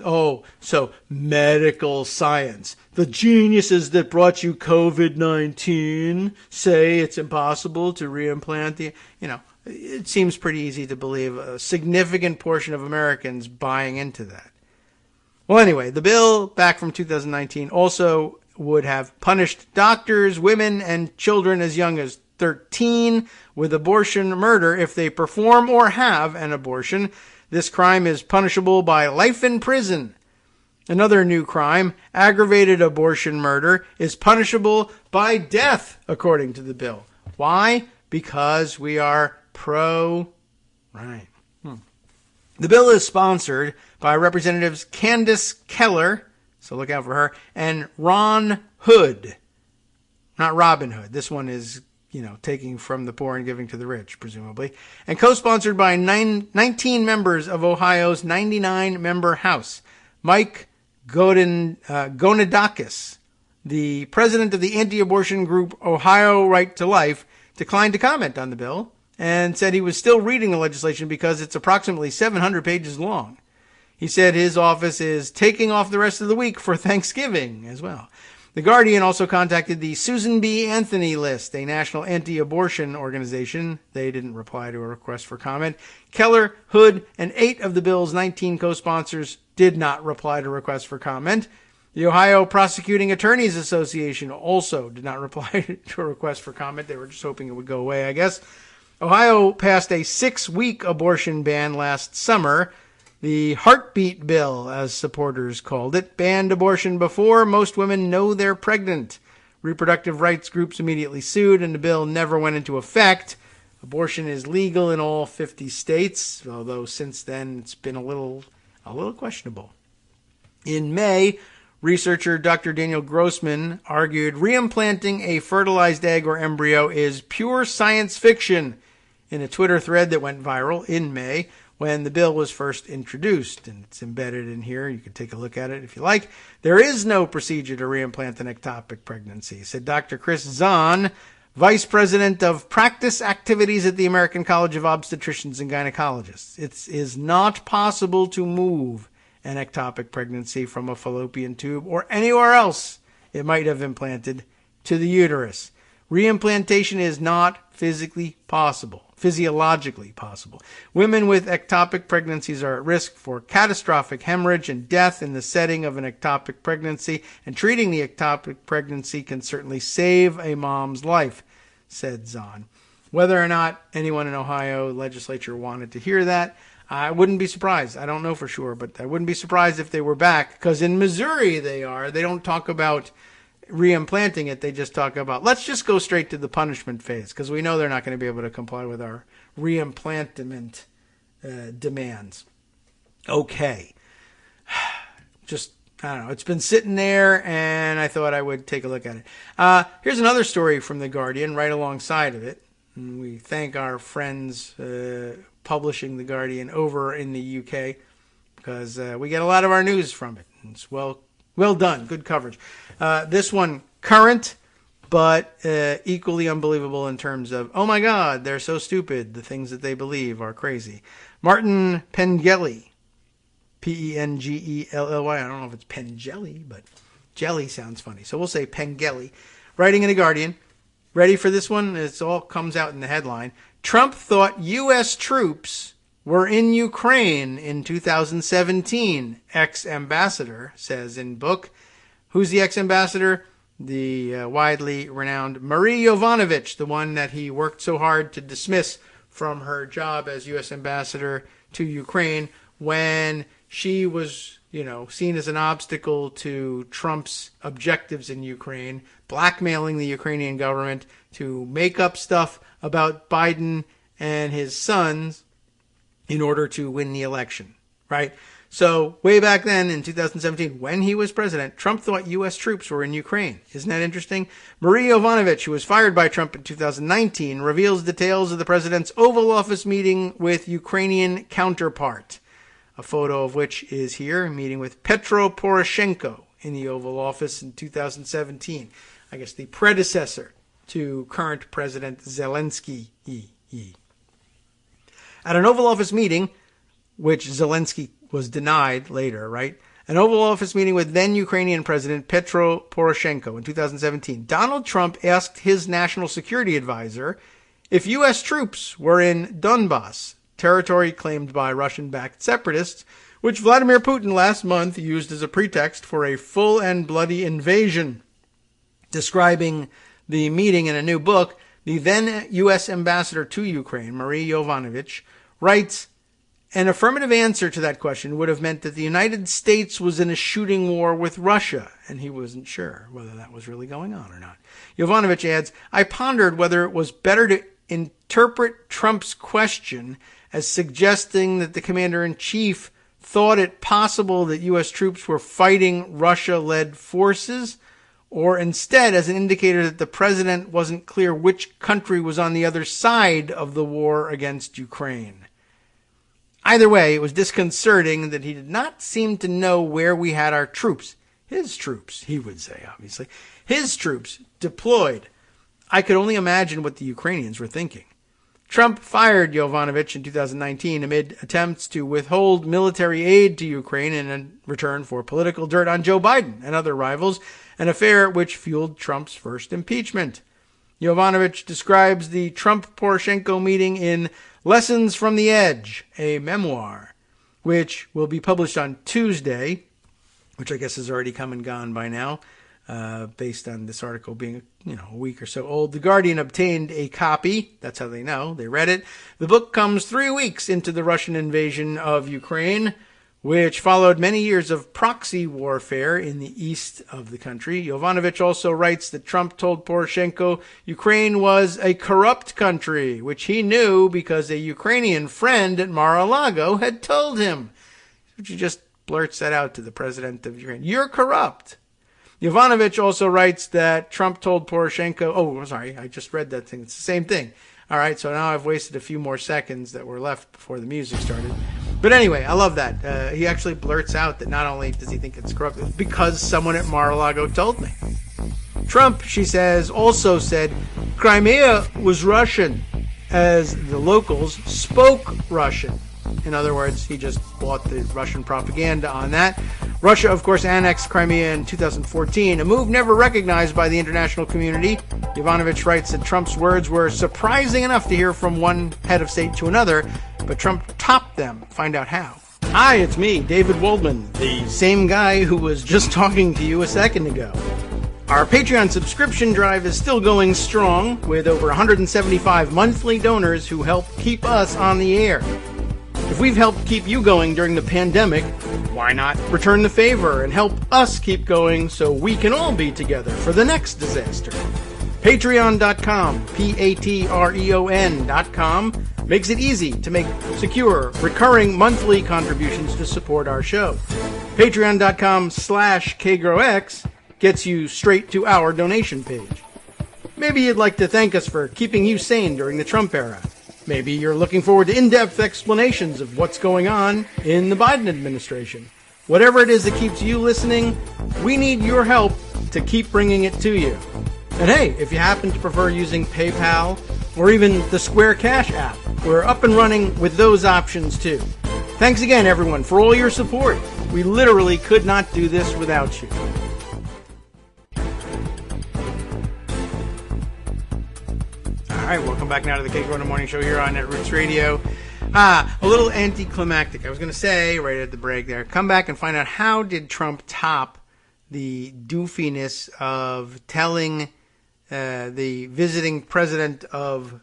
Speaker 2: so medical science. The geniuses that brought you COVID-19 say it's impossible to reimplant the, it seems pretty easy to believe a significant portion of Americans buying into that. Well, anyway, the bill back from 2019 also would have punished doctors, women, and children as young as 13 with abortion murder if they perform or have an abortion. This crime is punishable by life in prison. Another new crime, aggravated abortion murder, is punishable by death, according to the bill. Why? Because we are pro-right. The bill is sponsored by Representatives Candace Keller, so look out for her, and Ron Hood. Not Robin Hood. This one is, taking from the poor and giving to the rich, presumably. And co-sponsored by 19 members of Ohio's 99-member House. Mike Gonidakis, the president of the anti-abortion group Ohio Right to Life, declined to comment on the bill and said he was still reading the legislation because it's approximately 700 pages long. He said his office is taking off the rest of the week for Thanksgiving as well. The Guardian also contacted the Susan B. Anthony List, a national anti-abortion organization. They didn't reply to a request for comment. Keller, Hood, and 8 of the bill's 19 co-sponsors did not reply to requests for comment. The Ohio Prosecuting Attorneys Association also did not reply to a request for comment. They were just hoping it would go away, I guess. Ohio passed a 6-week abortion ban last summer. The heartbeat bill, as supporters called it, banned abortion before most women know they're pregnant. Reproductive rights groups immediately sued, and the bill never went into effect. Abortion is legal in all 50 states, although since then it's been a little questionable. In May, researcher Dr. Daniel Grossman argued reimplanting a fertilized egg or embryo is pure science fiction in a Twitter thread that went viral in May when the bill was first introduced. And it's embedded in here. You can take a look at it if you like. There is no procedure to reimplant an ectopic pregnancy, said Dr. Chris Zahn, Vice President of Practice Activities at the American College of Obstetricians and Gynecologists. It is not possible to move an ectopic pregnancy from a fallopian tube or anywhere else it might have implanted to the uterus. Reimplantation is not physiologically possible. Women with ectopic pregnancies are at risk for catastrophic hemorrhage and death in the setting of an ectopic pregnancy, and treating the ectopic pregnancy can certainly save a mom's life, said Zahn. Whether or not anyone in Ohio legislature wanted to hear that, I wouldn't be surprised. I don't know for sure, but I wouldn't be surprised if they were back, because in Missouri they don't talk about reimplanting it. They just talk about, let's just go straight to the punishment phase, because we know they're not going to be able to comply with our reimplantation demands. Okay. Just, I don't know. It's been sitting there, and I thought I would take a look at it. Here's another story from The Guardian right alongside of it. And we thank our friends publishing The Guardian over in the UK, because we get a lot of our news from it. It's well done. Good coverage. This one, current, but equally unbelievable in terms of, oh my God, they're so stupid. The things that they believe are crazy. Martin Pengelly, Pengelly. I don't know if it's Pengelly, but jelly sounds funny. So we'll say Pengelly. Writing in The Guardian. Ready for this one? It all comes out in the headline. Trump thought U.S. troops were in Ukraine in 2017, ex-ambassador says in book. Who's the ex-ambassador? The widely renowned Marie Yovanovitch, the one that he worked so hard to dismiss from her job as U.S. ambassador to Ukraine when she was, seen as an obstacle to Trump's objectives in Ukraine, blackmailing the Ukrainian government to make up stuff about Biden and his sons in order to win the election, right? So way back then in 2017, when he was president, Trump thought U.S. troops were in Ukraine. Isn't that interesting? Marie Yovanovitch, who was fired by Trump in 2019, reveals details of the president's Oval Office meeting with Ukrainian counterpart. A photo of which is here, meeting with Petro Poroshenko in the Oval Office in 2017. I guess the predecessor to current President Zelensky. At an Oval Office meeting, which Zelensky was denied later, right? An Oval Office meeting with then Ukrainian President Petro Poroshenko in 2017. Donald Trump asked his national security advisor if U.S. troops were in Donbas, territory claimed by Russian-backed separatists, which Vladimir Putin last month used as a pretext for a full and bloody invasion. Describing the meeting in a new book, the then U.S. ambassador to Ukraine, Marie Yovanovitch, writes, an affirmative answer to that question would have meant that the United States was in a shooting war with Russia, and he wasn't sure whether that was really going on or not. Yovanovitch adds, I pondered whether it was better to interpret Trump's question as suggesting that the commander-in-chief thought it possible that U.S. troops were fighting Russia-led forces, or instead as an indicator that the president wasn't clear which country was on the other side of the war against Ukraine. Either way, it was disconcerting that he did not seem to know where we had our troops. His troops, he would say, obviously. His troops deployed. I could only imagine what the Ukrainians were thinking. Trump fired Yovanovitch in 2019 amid attempts to withhold military aid to Ukraine in return for political dirt on Joe Biden and other rivals, an affair which fueled Trump's first impeachment. Yovanovitch describes the Trump-Poroshenko meeting in Lessons from the Edge, a memoir, which will be published on Tuesday, which I guess has already come and gone by now, based on this article being, a week or so old. The Guardian obtained a copy. That's how they know. They read it. The book comes 3 weeks into the Russian invasion of Ukraine, which followed many years of proxy warfare in the east of the country. Jovanovic also writes that Trump told Poroshenko Ukraine was a corrupt country, which he knew because a Ukrainian friend at Mar-a-Lago had told him. He just blurts that out to the president of Ukraine. You're corrupt. Jovanovic also writes that Trump told Poroshenko, oh, sorry, I just read that thing. It's the same thing. All right, so now I've wasted a few more seconds that were left before the music started. But anyway, I love that. He actually blurts out that not only does he think it's corrupt, it's because someone at Mar-a-Lago told me. Trump, she says, also said Crimea was Russian, as the locals spoke Russian. In other words, he just bought the Russian propaganda on that. Russia, of course, annexed Crimea in 2014, a move never recognized by the international community. Jovanovic writes that Trump's words were surprising enough to hear from one head of state to another, but Trump topped them. Find out how. Hi, it's me, David Waldman, the same guy who was just talking to you a second ago. Our Patreon subscription drive is still going strong, with over 175 monthly donors who help keep us on the air. If we've helped keep you going during the pandemic, why not return the favor and help us keep going so we can all be together for the next disaster? Patreon.com, Patreon.com, makes it easy to make secure, recurring monthly contributions to support our show. Patreon.com/KagroX gets you straight to our donation page. Maybe you'd like to thank us for keeping you sane during the Trump era. Maybe you're looking forward to in-depth explanations of what's going on in the Biden administration. Whatever it is that keeps you listening, we need your help to keep bringing it to you. And hey, if you happen to prefer using PayPal or even the Square Cash app, we're up and running with those options too. Thanks again, everyone, for all your support. We literally could not do this without you. All right, welcome back now to the Kagro in the Morning Show here on Netroots Radio. A little anticlimactic. I was going to say right at the break there, come back and find out how did Trump top the doofiness of telling the visiting president of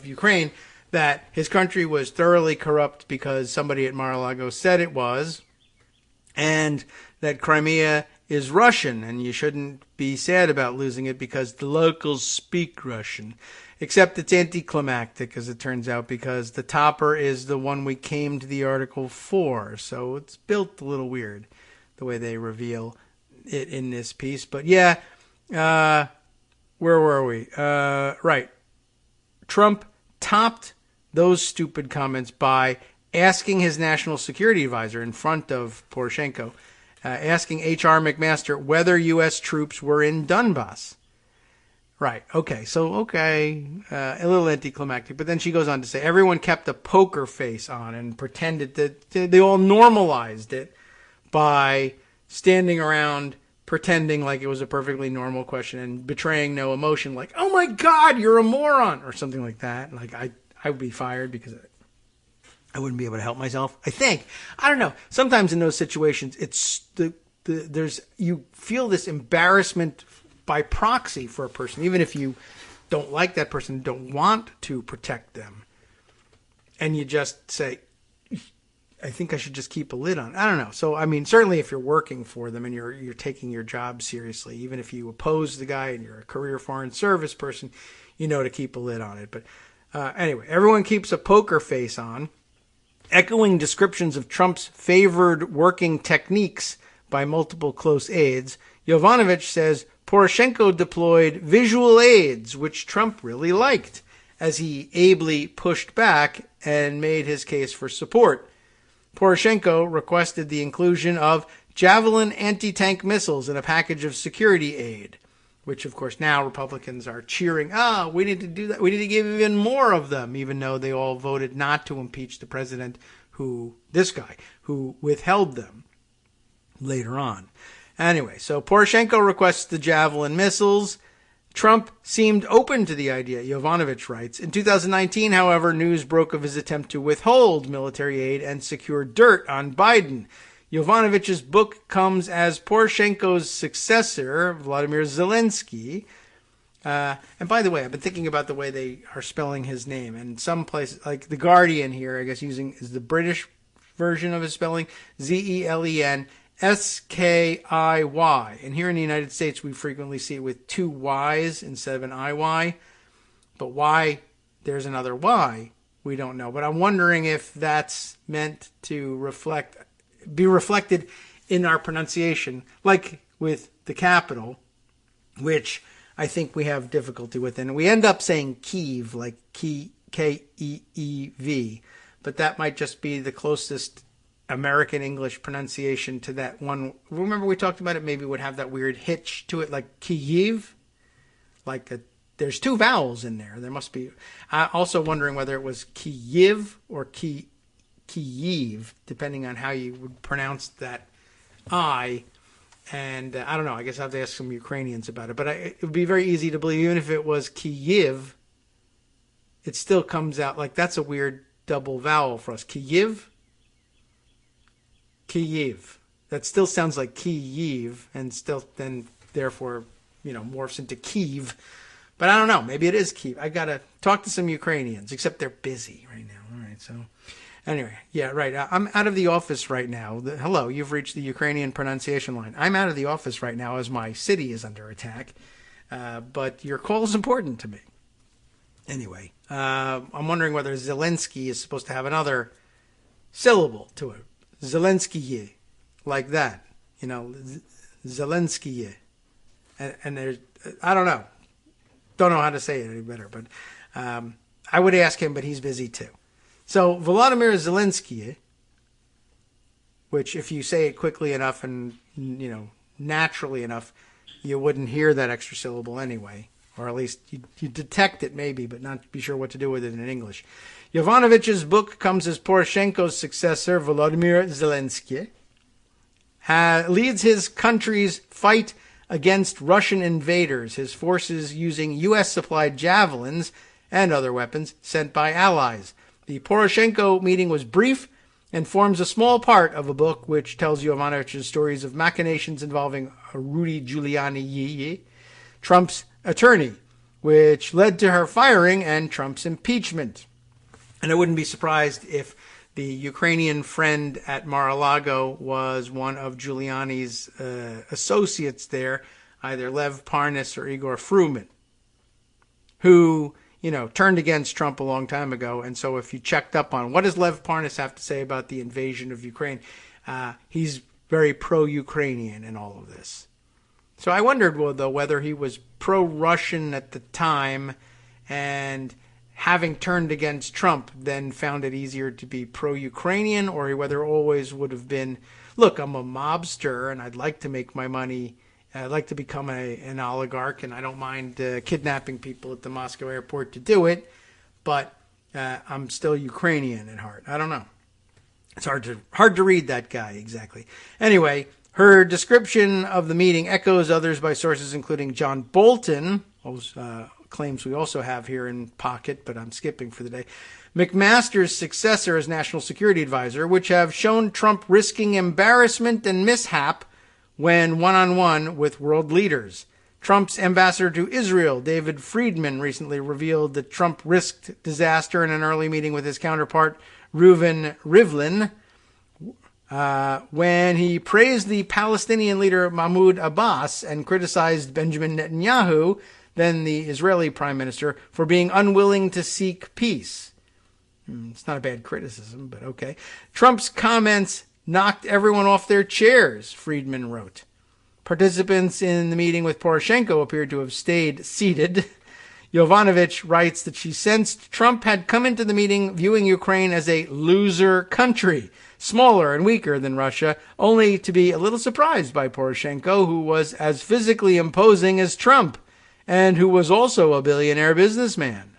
Speaker 2: Ukraine that his country was thoroughly corrupt because somebody at Mar-a-Lago said it was, and that Crimea is Russian, and you shouldn't be sad about losing it because the locals speak Russian. Except it's anticlimactic, as it turns out, because the topper is the one we came to the article for. So it's built a little weird, the way they reveal it in this piece. But yeah, where were we? Right. Trump topped those stupid comments by asking his national security advisor in front of Poroshenko, asking H.R. McMaster whether U.S. troops were in Donbass. Right. Okay. So, a little anticlimactic. But then she goes on to say everyone kept a poker face on and pretended that they all normalized it by standing around pretending like it was a perfectly normal question and betraying no emotion, like, oh my God, you're a moron, or something like that. Like, I would be fired because I wouldn't be able to help myself. I think. I don't know. Sometimes in those situations, it's you feel this embarrassment by proxy for a person, even if you don't like that person, don't want to protect them. And you just say, I think I should just keep a lid on it. I don't know. So, I mean, certainly if you're working for them and you're taking your job seriously, even if you oppose the guy and you're a career foreign service person, you know to keep a lid on it. But anyway, everyone keeps a poker face on, echoing descriptions of Trump's favored working techniques by multiple close aides. Jovanovic says Poroshenko deployed visual aids, which Trump really liked, as he ably pushed back and made his case for support. Poroshenko requested the inclusion of Javelin anti-tank missiles in a package of security aid, which, of course, now Republicans are cheering, we need to do that. We need to give even more of them, even though they all voted not to impeach the president who withheld them later on. Anyway, so Poroshenko requests the Javelin missiles. Trump seemed open to the idea, Jovanovic writes. In 2019, however, news broke of his attempt to withhold military aid and secure dirt on Biden. Jovanovic's book comes as Poroshenko's successor, Vladimir Zelensky. And by the way, I've been thinking about the way they are spelling his name. And some places, like The Guardian here, I guess is the British version of his spelling, Zelenskiy. And here in the United States, we frequently see it with two Y's instead of an IY. But why there's another Y, we don't know. But I'm wondering if that's meant to be reflected in our pronunciation, like with the capital, which I think we have difficulty with. And we end up saying Kiev, like Keev. But that might just be the closest American English pronunciation to that one. Remember we talked about it? Maybe it would have that weird hitch to it, like Kyiv. There's two vowels in there. There must be. Also wondering whether it was Kyiv or Kyiv, depending on how you would pronounce that I. And I don't know. I guess I have to ask some Ukrainians about it. But it would be very easy to believe, even if it was Kyiv, it still comes out like that's a weird double vowel for us. Kyiv. Kyiv. That still sounds like Kyiv, and still then therefore, morphs into Kiev. But I don't know. Maybe it is Kiev. I gotta talk to some Ukrainians, except they're busy right now. All right. So anyway, yeah, right. I'm out of the office right now. Hello, you've reached the Ukrainian pronunciation line. I'm out of the office right now as my city is under attack. But your call is important to me. Anyway, I'm wondering whether Zelensky is supposed to have another syllable to it. Zelensky, like that, Zelensky, and there's, I don't know how to say it any better, but I would ask him, but he's busy too. So Volodymyr Zelensky, which if you say it quickly enough and naturally enough, you wouldn't hear that extra syllable anyway, or at least you detect it maybe, but not be sure what to do with it in English. Yovanovitch's book comes as Poroshenko's successor, Volodymyr Zelensky, leads his country's fight against Russian invaders, his forces using U.S.-supplied javelins and other weapons sent by allies. The Poroshenko meeting was brief and forms a small part of a book which tells Yovanovitch's stories of machinations involving Rudy Giuliani, Trump's attorney, which led to her firing and Trump's impeachment. And I wouldn't be surprised if the Ukrainian friend at Mar-a-Lago was one of Giuliani's associates there, either Lev Parnas or Igor Fruman, who, turned against Trump a long time ago. And so if you checked up on what does Lev Parnas have to say about the invasion of Ukraine, he's very pro-Ukrainian in all of this. So I wondered, though, whether he was pro-Russian at the time and having turned against Trump, then found it easier to be pro-Ukrainian, or whether always would have been, look, I'm a mobster and I'd like to make my money. I'd like to become an oligarch, and I don't mind kidnapping people at the Moscow airport to do it, but I'm still Ukrainian at heart. I don't know. It's hard to read that guy exactly. Anyway, her description of the meeting echoes others by sources including John Bolton, claims we also have here in pocket, but I'm skipping for the day, McMaster's successor as National Security Advisor, which have shown Trump risking embarrassment and mishap when one-on-one with world leaders. Trump's ambassador to Israel, David Friedman, recently revealed that Trump risked disaster in an early meeting with his counterpart, Reuven Rivlin, when he praised the Palestinian leader Mahmoud Abbas and criticized Benjamin Netanyahu, then the Israeli prime minister, for being unwilling to seek peace. It's not a bad criticism, but okay. Trump's comments knocked everyone off their chairs, Friedman wrote. Participants in the meeting with Poroshenko appeared to have stayed seated. Yovanovitch writes that she sensed Trump had come into the meeting viewing Ukraine as a loser country, smaller and weaker than Russia, only to be a little surprised by Poroshenko, who was as physically imposing as Trump, and who was also a billionaire businessman.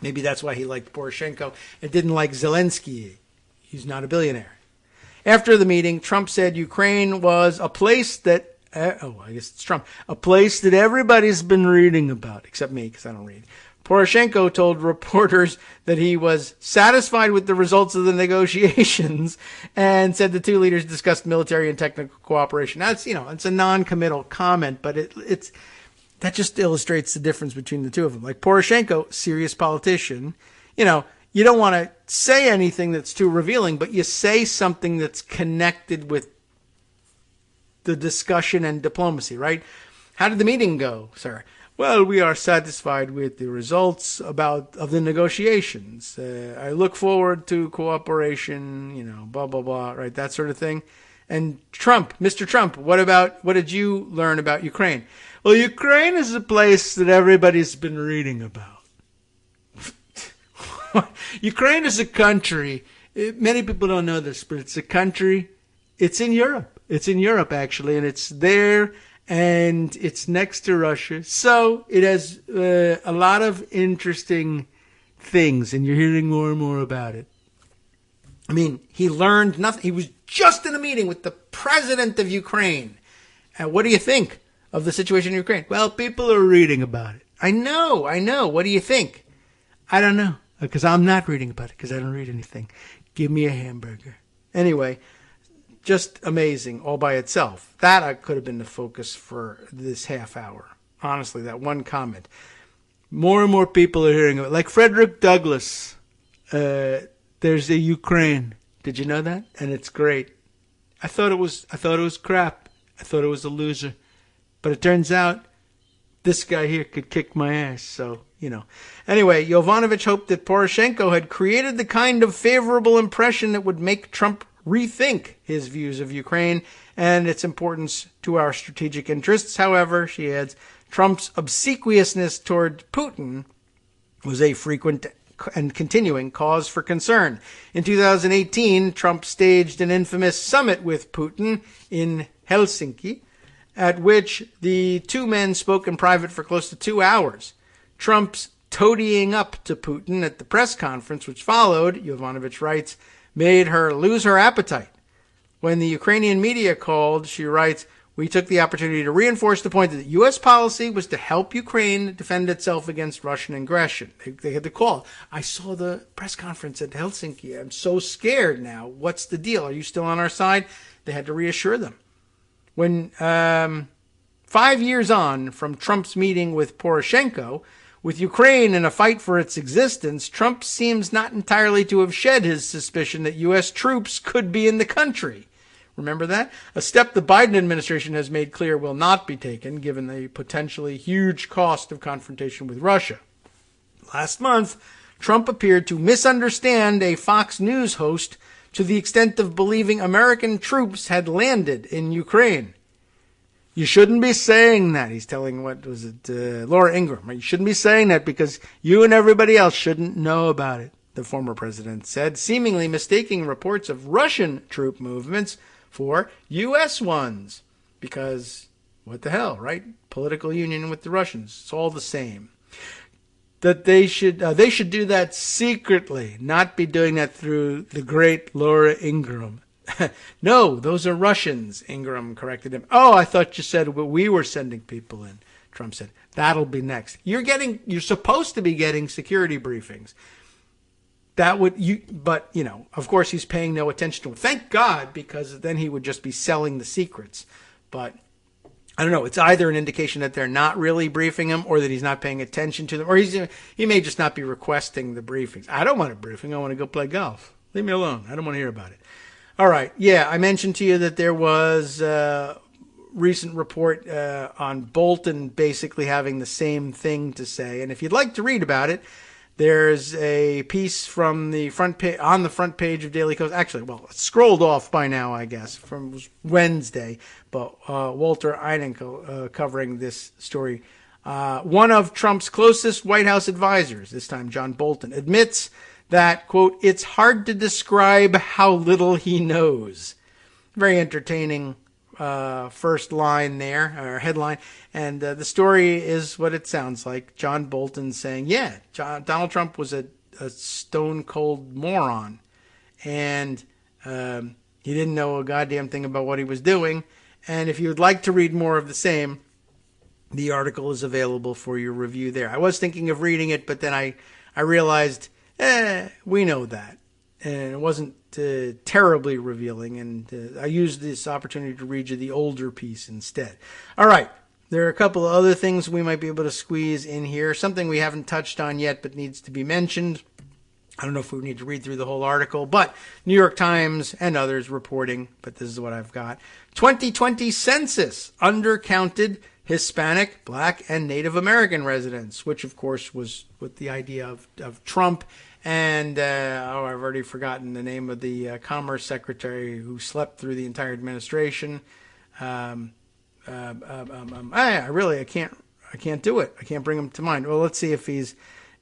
Speaker 2: Maybe that's why he liked Poroshenko and didn't like Zelensky. He's not a billionaire. After the meeting, Trump said Ukraine was a place that, I guess it's Trump, a place that everybody's been reading about, except me, because I don't read. Poroshenko told reporters that he was satisfied with the results of the negotiations and said the two leaders discussed military and technical cooperation. That's, it's a non-committal comment, but that just illustrates the difference between the two of them. Like Poroshenko, serious politician, you don't want to say anything that's too revealing, but you say something that's connected with the discussion and diplomacy, right? How did the meeting go, sir? Well, we are satisfied with the results of the negotiations. I look forward to cooperation, blah, blah, blah, right? That sort of thing. And Trump, Mr. Trump, what did you learn about Ukraine? Well, Ukraine is a place that everybody's been reading about. Ukraine is a country. Many people don't know this, but it's a country. It's in Europe. It's in Europe, actually, and it's there, and it's next to Russia. So it has a lot of interesting things, and you're hearing more and more about it. I mean, he learned nothing. He was just in a meeting with the president of Ukraine. And what do you think of the situation in Ukraine? Well, people are reading about it. I know. What do you think? I don't know, because I'm not reading about it, because I don't read anything. Give me a hamburger. Anyway, just amazing all by itself. That could have been the focus for this half hour. Honestly, that one comment. More and more people are hearing of it. Like Frederick Douglass, there's a Ukraine. Did you know that? And it's great. I thought it was crap. I thought it was a loser. But it turns out this guy here could kick my ass. So, Anyway, Yovanovitch hoped that Poroshenko had created the kind of favorable impression that would make Trump rethink his views of Ukraine and its importance to our strategic interests. However, she adds, Trump's obsequiousness toward Putin was a frequent and continuing cause for concern. In 2018, Trump staged an infamous summit with Putin in Helsinki, at which the two men spoke in private for close to 2 hours. Trump's toadying up to Putin at the press conference which followed, Yovanovitch writes, made her lose her appetite. When the Ukrainian media called, she writes, we took the opportunity to reinforce the point that U.S. policy was to help Ukraine defend itself against Russian aggression. They had the call. I saw the press conference at Helsinki. I'm so scared now. What's the deal? Are you still on our side? They had to reassure them. When 5 years on from Trump's meeting with Poroshenko, with Ukraine in a fight for its existence, Trump seems not entirely to have shed his suspicion that U.S. troops could be in the country. Remember that? A step the Biden administration has made clear will not be taken, given the potentially huge cost of confrontation with Russia. Last month, Trump appeared to misunderstand a Fox News host to the extent of believing American troops had landed in Ukraine. You shouldn't be saying that. He's telling, Laura Ingraham. You shouldn't be saying that because you and everybody else shouldn't know about it, the former president said, seemingly mistaking reports of Russian troop movements for U.S. ones. Because, what the hell, right? Political union with the Russians. It's all the same. That they should do that secretly, not be doing that through the great Laura Ingraham. No, those are Russians, Ingraham corrected him. Oh, I thought you said we were sending people in. Trump said, that'll be next. You're supposed to be getting security briefings. But of course he's paying no attention to it. Thank God, because then he would just be selling the secrets. But I don't know. It's either an indication that they're not really briefing him or that he's not paying attention to them, or he may just not be requesting the briefings. I don't want a briefing. I want to go play golf. Leave me alone. I don't want to hear about it. All right. Yeah, I mentioned to you that there was a recent report on Bolton basically having the same thing to say. And if you'd like to read about it, there's a piece from the front page on the front page of Daily Kos. Actually, well, it's scrolled off by now, I guess, from Wednesday. But Walter Einenkel covering this story. One of Trump's closest White House advisors, this time John Bolton, admits that, quote, it's hard to describe how little he knows. Very entertaining first line there, or headline. And the story is what it sounds like. John Bolton saying, yeah, Donald Trump was a stone-cold moron. And he didn't know a goddamn thing about what he was doing. And if you would like to read more of the same, the article is available for your review there. I was thinking of reading it, but then I realized, we know that. And it wasn't terribly revealing, and I used this opportunity to read you the older piece instead. All right, there are a couple of other things we might be able to squeeze in here. Something we haven't touched on yet but needs to be mentioned. I don't know if we need to read through the whole article, but New York Times and others reporting, but this is what I've got. 2020 census undercounted Hispanic, Black, and Native American residents, which of course was with the idea of Trump and, I've already forgotten the name of the Commerce Secretary who slept through the entire administration. I can't do it. I can't bring him to mind. Well, let's see if he's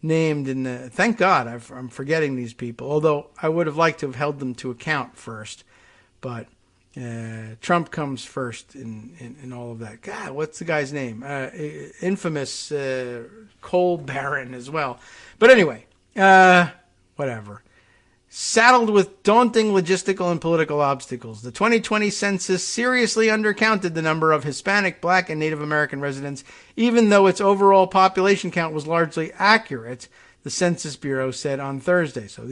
Speaker 2: named in the, thank God I'm forgetting these people, although I would have liked to have held them to account first, but Trump comes first in all of that. God, what's the guy's name? Infamous coal baron as well. But anyway, whatever. Saddled with daunting logistical and political obstacles, the 2020 census seriously undercounted the number of Hispanic, Black, and Native American residents, even though its overall population count was largely accurate, the Census Bureau said on Thursday. So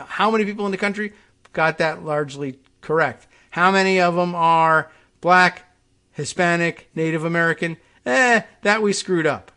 Speaker 2: how many people in the country got that largely correct? How many of them are Black, Hispanic, Native American? That we screwed up.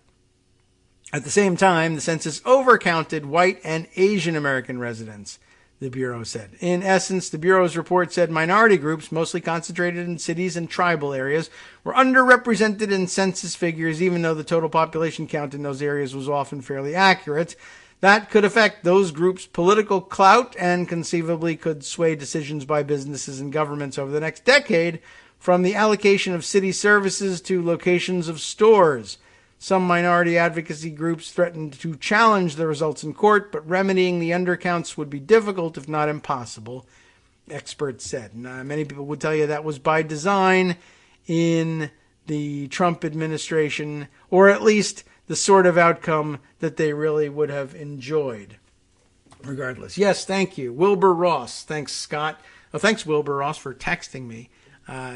Speaker 2: At the same time, the census overcounted white and Asian American residents, the Bureau said. In essence, the Bureau's report said minority groups, mostly concentrated in cities and tribal areas, were underrepresented in census figures, even though the total population count in those areas was often fairly accurate. That could affect those groups' political clout and conceivably could sway decisions by businesses and governments over the next decade, from the allocation of city services to locations of stores. Some minority advocacy groups threatened to challenge the results in court, but remedying the undercounts would be difficult, if not impossible, experts said. And, many people would tell you that was by design in the Trump administration, or at least the sort of outcome that they really would have enjoyed. Regardless. Yes, thank you. Wilbur Ross. Thanks, Scott. Oh, thanks, Wilbur Ross, for texting me.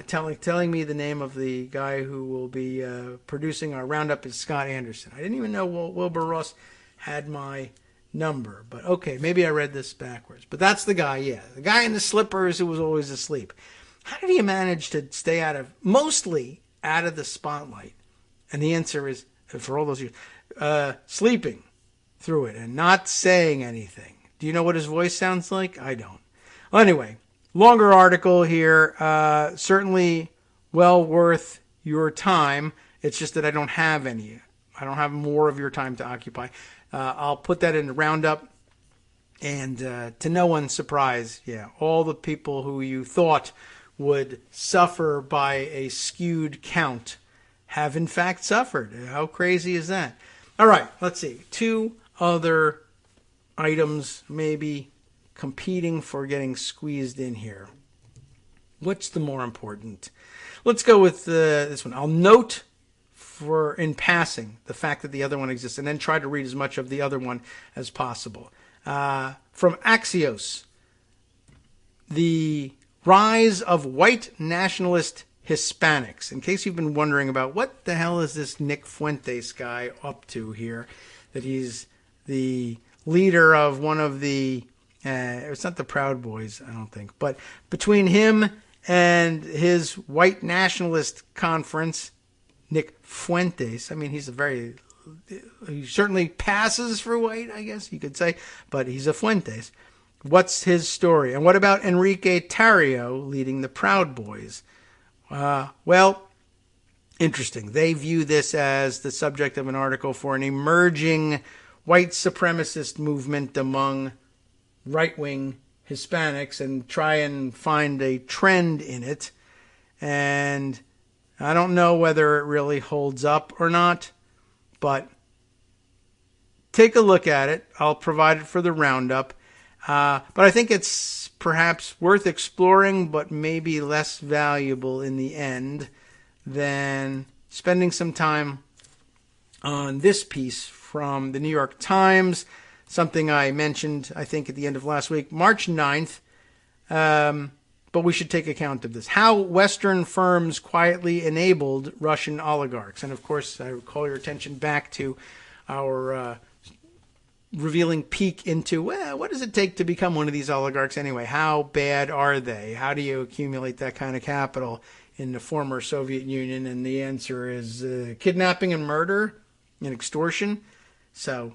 Speaker 2: Telling me the name of the guy who will be producing our roundup is Scott Anderson. I didn't even know Wilbur Ross had my number, but okay, maybe I read this backwards. But that's the guy, yeah. The guy in the slippers who was always asleep. How did he manage to stay mostly out of the spotlight? And the answer is, for all those years, sleeping through it and not saying anything. Do you know what his voice sounds like? I don't. Well, anyway. Longer article here, certainly well worth your time. It's just that I don't have any. I don't have more of your time to occupy. I'll put that in the roundup. And to no one's surprise, all the people who you thought would suffer by a skewed count have in fact suffered. How crazy is that? All right, let's see. 2 other items maybe competing for getting squeezed in here. What's the more important? Let's go with this one. I'll note in passing the fact that the other one exists and then try to read as much of the other one as possible. From Axios, the rise of white nationalist Hispanics. In case you've been wondering about what the hell is this Nick Fuentes guy up to here, that he's the leader of one of the it's not the Proud Boys, I don't think. But between him and his white nationalist conference, Nick Fuentes, I mean, he certainly passes for white, I guess you could say, but he's a Fuentes. What's his story? And what about Enrique Tarrio leading the Proud Boys? Well, interesting. They view this as the subject of an article for an emerging white supremacist movement among right-wing Hispanics and try and find a trend in it. And I don't know whether it really holds up or not, but take a look at it. I'll provide it for the roundup. But I think it's perhaps worth exploring, but maybe less valuable in the end than spending some time on this piece from the New York Times. Something I mentioned, I think, at the end of last week, March 9th. But we should take account of this. How Western firms quietly enabled Russian oligarchs. And, of course, I call your attention back to our revealing peek into, what does it take to become one of these oligarchs anyway? How bad are they? How do you accumulate that kind of capital in the former Soviet Union? And the answer is kidnapping and murder and extortion. So,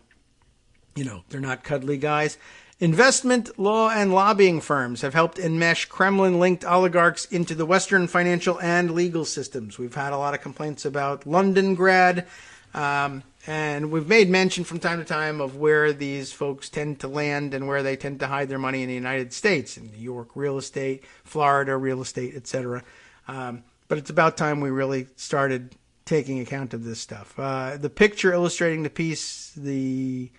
Speaker 2: they're not cuddly guys. Investment, law, and lobbying firms have helped enmesh Kremlin-linked oligarchs into the Western financial and legal systems. We've had a lot of complaints about Londongrad, and we've made mention from time to time of where these folks tend to land and where they tend to hide their money in the United States, in New York real estate, Florida real estate, etc. But it's about time we really started taking account of this stuff. The picture illustrating the piece, the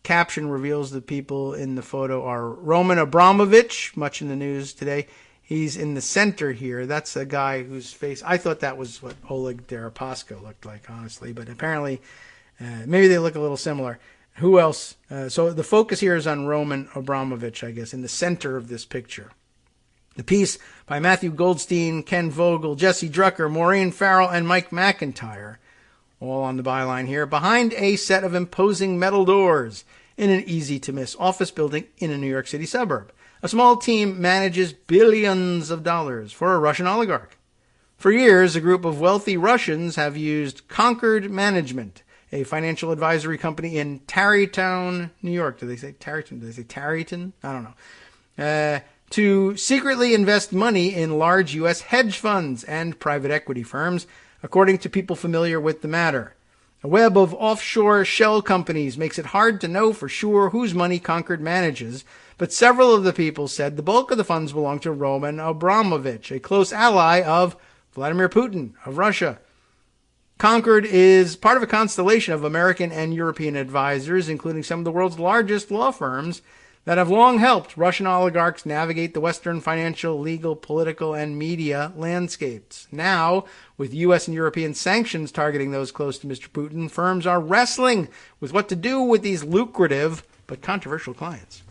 Speaker 2: caption reveals the people in the photo are Roman Abramovich, much in the news today. He's in the center here. That's a guy whose face, I thought that was what Oleg Deripaska looked like, honestly, but apparently maybe they look a little similar. Who else? So the focus here is on Roman Abramovich, I guess, in the center of this picture. The piece by Matthew Goldstein, Ken Vogel, Jesse Drucker, Maureen Farrell, and Mike McIntyre, all on the byline here, behind a set of imposing metal doors in an easy-to-miss office building in a New York City suburb. A small team manages billions of dollars for a Russian oligarch. For years, a group of wealthy Russians have used Concord Management, a financial advisory company in Tarrytown, New York. Do they say Tarrytown? Do they say Tarryton? I don't know. To secretly invest money in large U.S. hedge funds and private equity firms, according to people familiar with the matter. A web of offshore shell companies makes it hard to know for sure whose money Concord manages, but several of the people said the bulk of the funds belong to Roman Abramovich, a close ally of Vladimir Putin of Russia. Concord is part of a constellation of American and European advisors, including some of the world's largest law firms, that have long helped Russian oligarchs navigate the Western financial, legal, political, and media landscapes. Now, with U.S. and European sanctions targeting those close to Mr. Putin, firms are wrestling with what to do with these lucrative but controversial clients.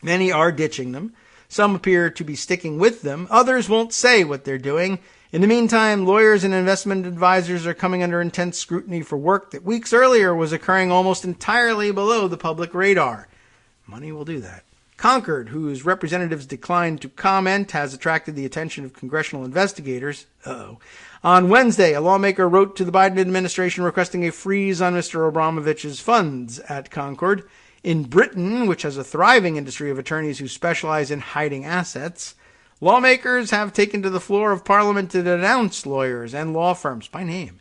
Speaker 2: Many are ditching them. Some appear to be sticking with them. Others won't say what they're doing. In the meantime, lawyers and investment advisors are coming under intense scrutiny for work that weeks earlier was occurring almost entirely below the public radar. Money will do that. Concord, whose representatives declined to comment, has attracted the attention of congressional investigators. On Wednesday, a lawmaker wrote to the Biden administration requesting a freeze on Mr. Abramovich's funds at Concord. In Britain, which has a thriving industry of attorneys who specialize in hiding assets, lawmakers have taken to the floor of Parliament to denounce lawyers and law firms, by name,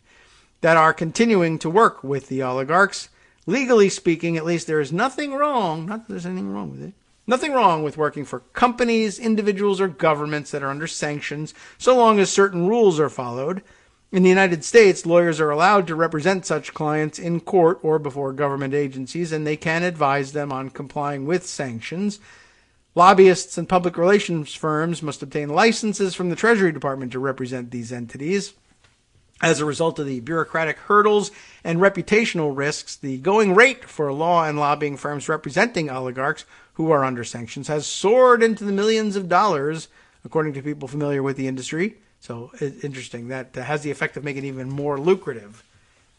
Speaker 2: that are continuing to work with the oligarchs. Legally speaking, at least, there is nothing wrong, not that there's anything wrong with it, nothing wrong with working for companies, individuals, or governments that are under sanctions, so long as certain rules are followed. In the United States, lawyers are allowed to represent such clients in court or before government agencies, and they can advise them on complying with sanctions. Lobbyists and public relations firms must obtain licenses from the Treasury Department to represent these entities. As a result of the bureaucratic hurdles and reputational risks, the going rate for law and lobbying firms representing oligarchs who are under sanctions has soared into the millions of dollars, according to people familiar with the industry. So it's interesting. That has the effect of making it even more lucrative,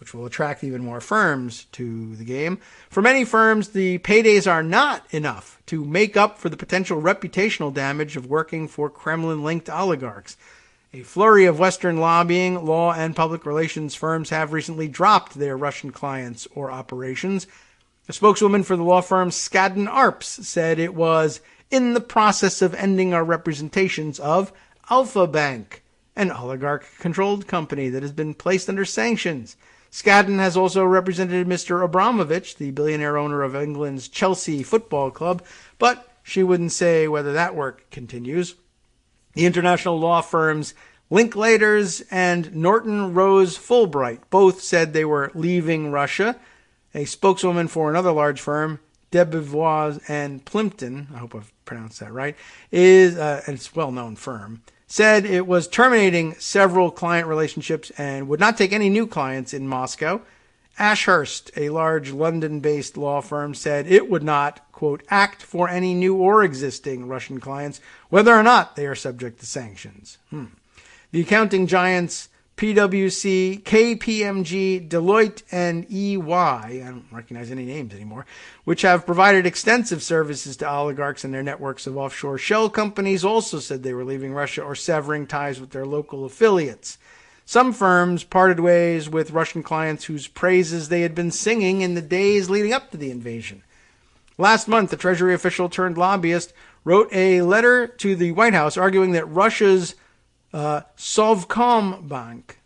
Speaker 2: which will attract even more firms to the game. For many firms, the paydays are not enough to make up for the potential reputational damage of working for Kremlin-linked oligarchs. A flurry of Western lobbying, law, and public relations firms have recently dropped their Russian clients or operations. A spokeswoman for the law firm Skadden Arps said it was in the process of ending our representations of Alpha Bank, an oligarch-controlled company that has been placed under sanctions. Skadden has also represented Mr. Abramovich, the billionaire owner of England's Chelsea Football Club, but she wouldn't say whether that work continues. The international law firms Linklaters and Norton Rose Fulbright both said they were leaving Russia. A spokeswoman for another large firm, Debevoise and Plimpton, I hope I've pronounced that right, and it's a well-known firm, said it was terminating several client relationships and would not take any new clients in Moscow. Ashurst, a large London-based law firm, said it would not, quote, act for any new or existing Russian clients, whether or not they are subject to sanctions. The accounting giants PwC, KPMG, Deloitte, and EY, I don't recognize any names anymore, which have provided extensive services to oligarchs and their networks of offshore shell companies, also said they were leaving Russia or severing ties with their local affiliates. Some firms parted ways with Russian clients whose praises they had been singing in the days leading up to the invasion. Last month, the Treasury official turned lobbyist wrote a letter to the White House arguing that Russia's Sovcom Bank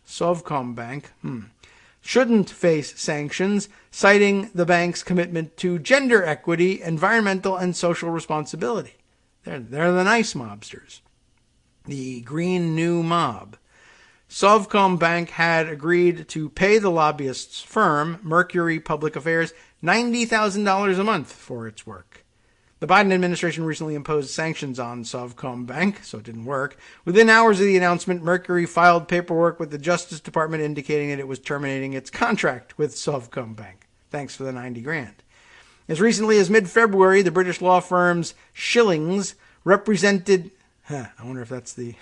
Speaker 2: shouldn't face sanctions, citing the bank's commitment to gender equity, environmental, and social responsibility. They're the nice mobsters. The Green New Mob. Sovcom Bank had agreed to pay the lobbyist's firm, Mercury Public Affairs, $90,000 a month for its work. The Biden administration recently imposed sanctions on Sovcom Bank, so it didn't work. Within hours of the announcement, Mercury filed paperwork with the Justice Department indicating that it was terminating its contract with Sovcom Bank. Thanks for the $90,000. As recently as mid-February, the British law firm's Shillings represented... I wonder if that's the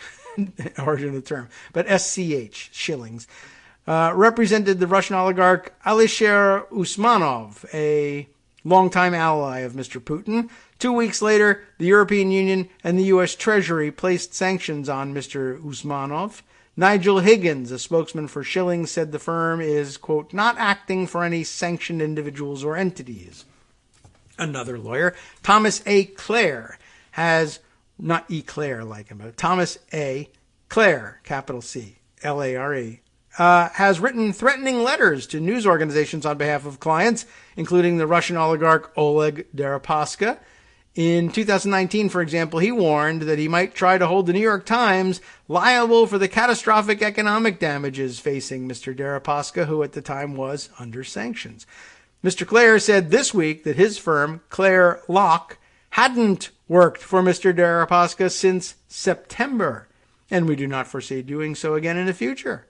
Speaker 2: origin of the term. But SCH, Shillings, represented the Russian oligarch Alisher Usmanov, a longtime ally of Mr. Putin. 2 weeks later, the European Union and the U.S. Treasury placed sanctions on Mr. Usmanov. Nigel Higgins, a spokesman for Shillings, said the firm is, quote, not acting for any sanctioned individuals or entities. Another lawyer, Thomas A. Clare, has... not Eclair like him, but Thomas A. Clare, capital C, L-A-R-E, has written threatening letters to news organizations on behalf of clients, including the Russian oligarch Oleg Deripaska. In 2019, for example, he warned that he might try to hold the New York Times liable for the catastrophic economic damages facing Mr. Deripaska, who at the time was under sanctions. Mr. Clare said this week that his firm, Clare Locke, hadn't worked for Mr. Deripaska since September, and we do not foresee doing so again in the future.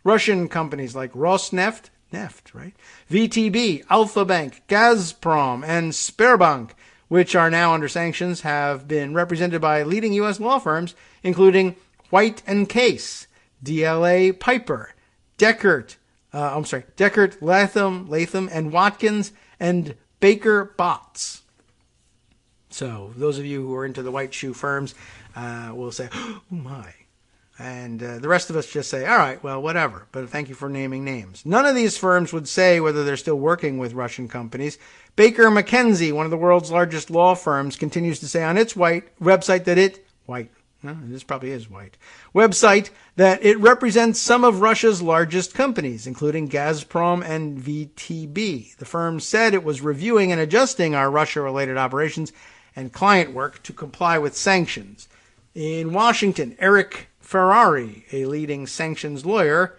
Speaker 2: Russian companies like Rosneft, VTB, Alfa Bank, Gazprom, and Sberbank, which are now under sanctions, have been represented by leading U.S. law firms, including White & Case, DLA Piper, Deckert, Latham and Watkins, and Baker Botts. So those of you who are into the white shoe firms will say, oh my. And the rest of us just say, all right, well, whatever. But thank you for naming names. None of these firms would say whether they're still working with Russian companies. Baker McKenzie, one of the world's largest law firms, continues to say on its website that it represents some of Russia's largest companies, including Gazprom and VTB. The firm said it was reviewing and adjusting our Russia-related operations and client work to comply with sanctions. In Washington, Eric Ferrari, a leading sanctions lawyer,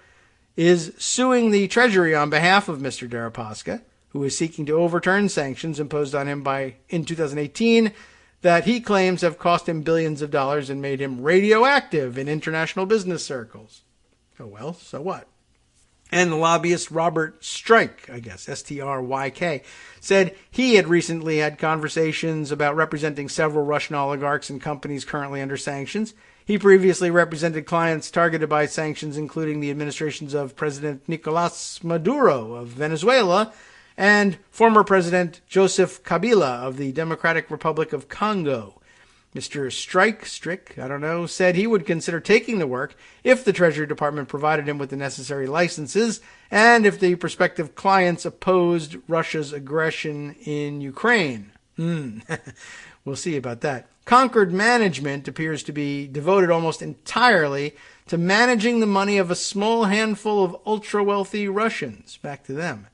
Speaker 2: is suing the Treasury on behalf of Mr. Deripaska, who is seeking to overturn sanctions imposed on him in 2018 that he claims have cost him billions of dollars and made him radioactive in international business circles. Oh well, so what? And the lobbyist Robert Stryk, S-T-R-Y-K, said he had recently had conversations about representing several Russian oligarchs and companies currently under sanctions. He previously represented clients targeted by sanctions, including the administrations of President Nicolás Maduro of Venezuela and former President Joseph Kabila of the Democratic Republic of Congo. Mr. Strick, said he would consider taking the work if the Treasury Department provided him with the necessary licenses and if the prospective clients opposed Russia's aggression in Ukraine. We'll see about that. Concord Management appears to be devoted almost entirely to managing the money of a small handful of ultra-wealthy Russians. Back to them.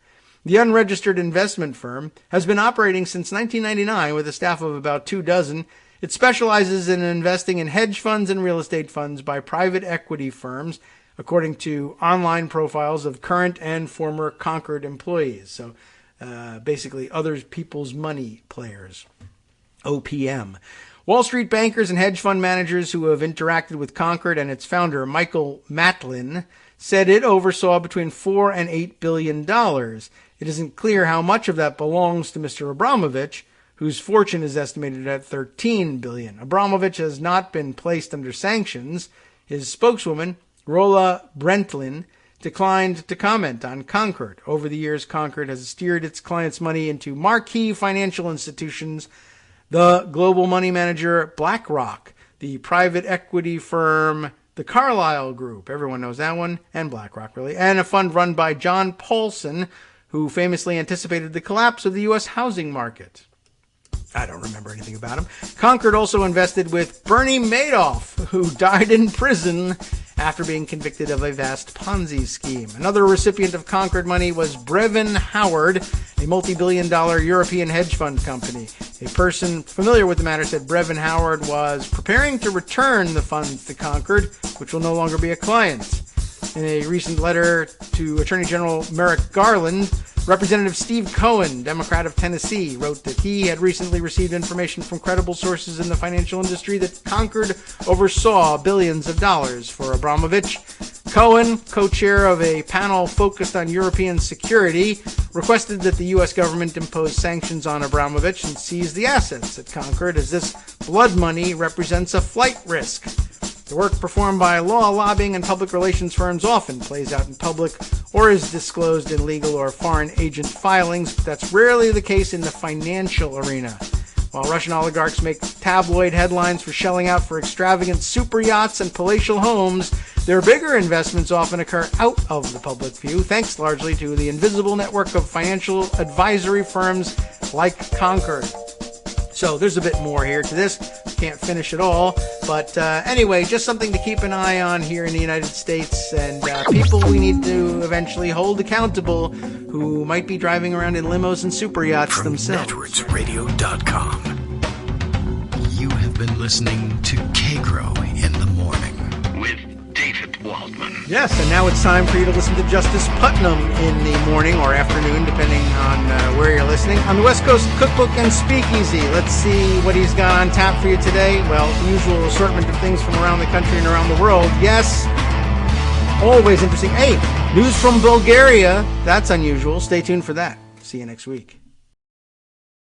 Speaker 2: The unregistered investment firm has been operating since 1999 with a staff of about 24. It specializes in investing in hedge funds and real estate funds by private equity firms, according to online profiles of current and former Concord employees. So basically other people's money players, OPM. Wall Street bankers and hedge fund managers who have interacted with Concord and its founder, Michael Matlin, said it oversaw between $4 and $8 billion. It isn't clear how much of that belongs to Mr. Abramovich, whose fortune is estimated at $13 billion. Abramovich has not been placed under sanctions. His spokeswoman, Rola Brentlin, declined to comment on Concord. Over the years, Concord has steered its clients' money into marquee financial institutions, the global money manager BlackRock, the private equity firm the Carlyle Group, everyone knows that one, and BlackRock really, and a fund run by John Paulson, who famously anticipated the collapse of the U.S. housing market. I don't remember anything about him. Concord also invested with Bernie Madoff, who died in prison after being convicted of a vast Ponzi scheme. Another recipient of Concord money was Brevin Howard, a multi-billion-dollar European hedge fund company. A person familiar with the matter said Brevin Howard was preparing to return the funds to Concord, which will no longer be a client. In a recent letter to Attorney General Merrick Garland, Representative Steve Cohen, Democrat of Tennessee, wrote that he had recently received information from credible sources in the financial industry that Concord oversaw billions of dollars for Abramovich. Cohen, co-chair of a panel focused on European security, requested that the U.S. government impose sanctions on Abramovich and seize the assets at Concord, as this blood money represents a flight risk. The work performed by law, lobbying, and public relations firms often plays out in public or is disclosed in legal or foreign agent filings, but that's rarely the case in the financial arena. While Russian oligarchs make tabloid headlines for shelling out for extravagant super yachts and palatial homes, their bigger investments often occur out of the public view, thanks largely to the invisible network of financial advisory firms like Concord. So there's a bit more here to this. Can't finish it all. But anyway, just something to keep an eye on here in the United States, and people we need to eventually hold accountable who might be driving around in limos and super yachts
Speaker 1: From
Speaker 2: themselves.
Speaker 1: NetworksRadio.com. You have been listening to Kagro in the Morning with David Waldman.
Speaker 2: Yes, and now it's time for you to listen to Justice Putnam in the morning or afternoon, depending on where you're listening, on the West Coast Cookbook and Speakeasy. Let's see what he's got on tap for you today. Well, the usual assortment of things from around the country and around the world. Yes, always interesting. Hey, news from Bulgaria. That's unusual. Stay tuned for that. See you next week.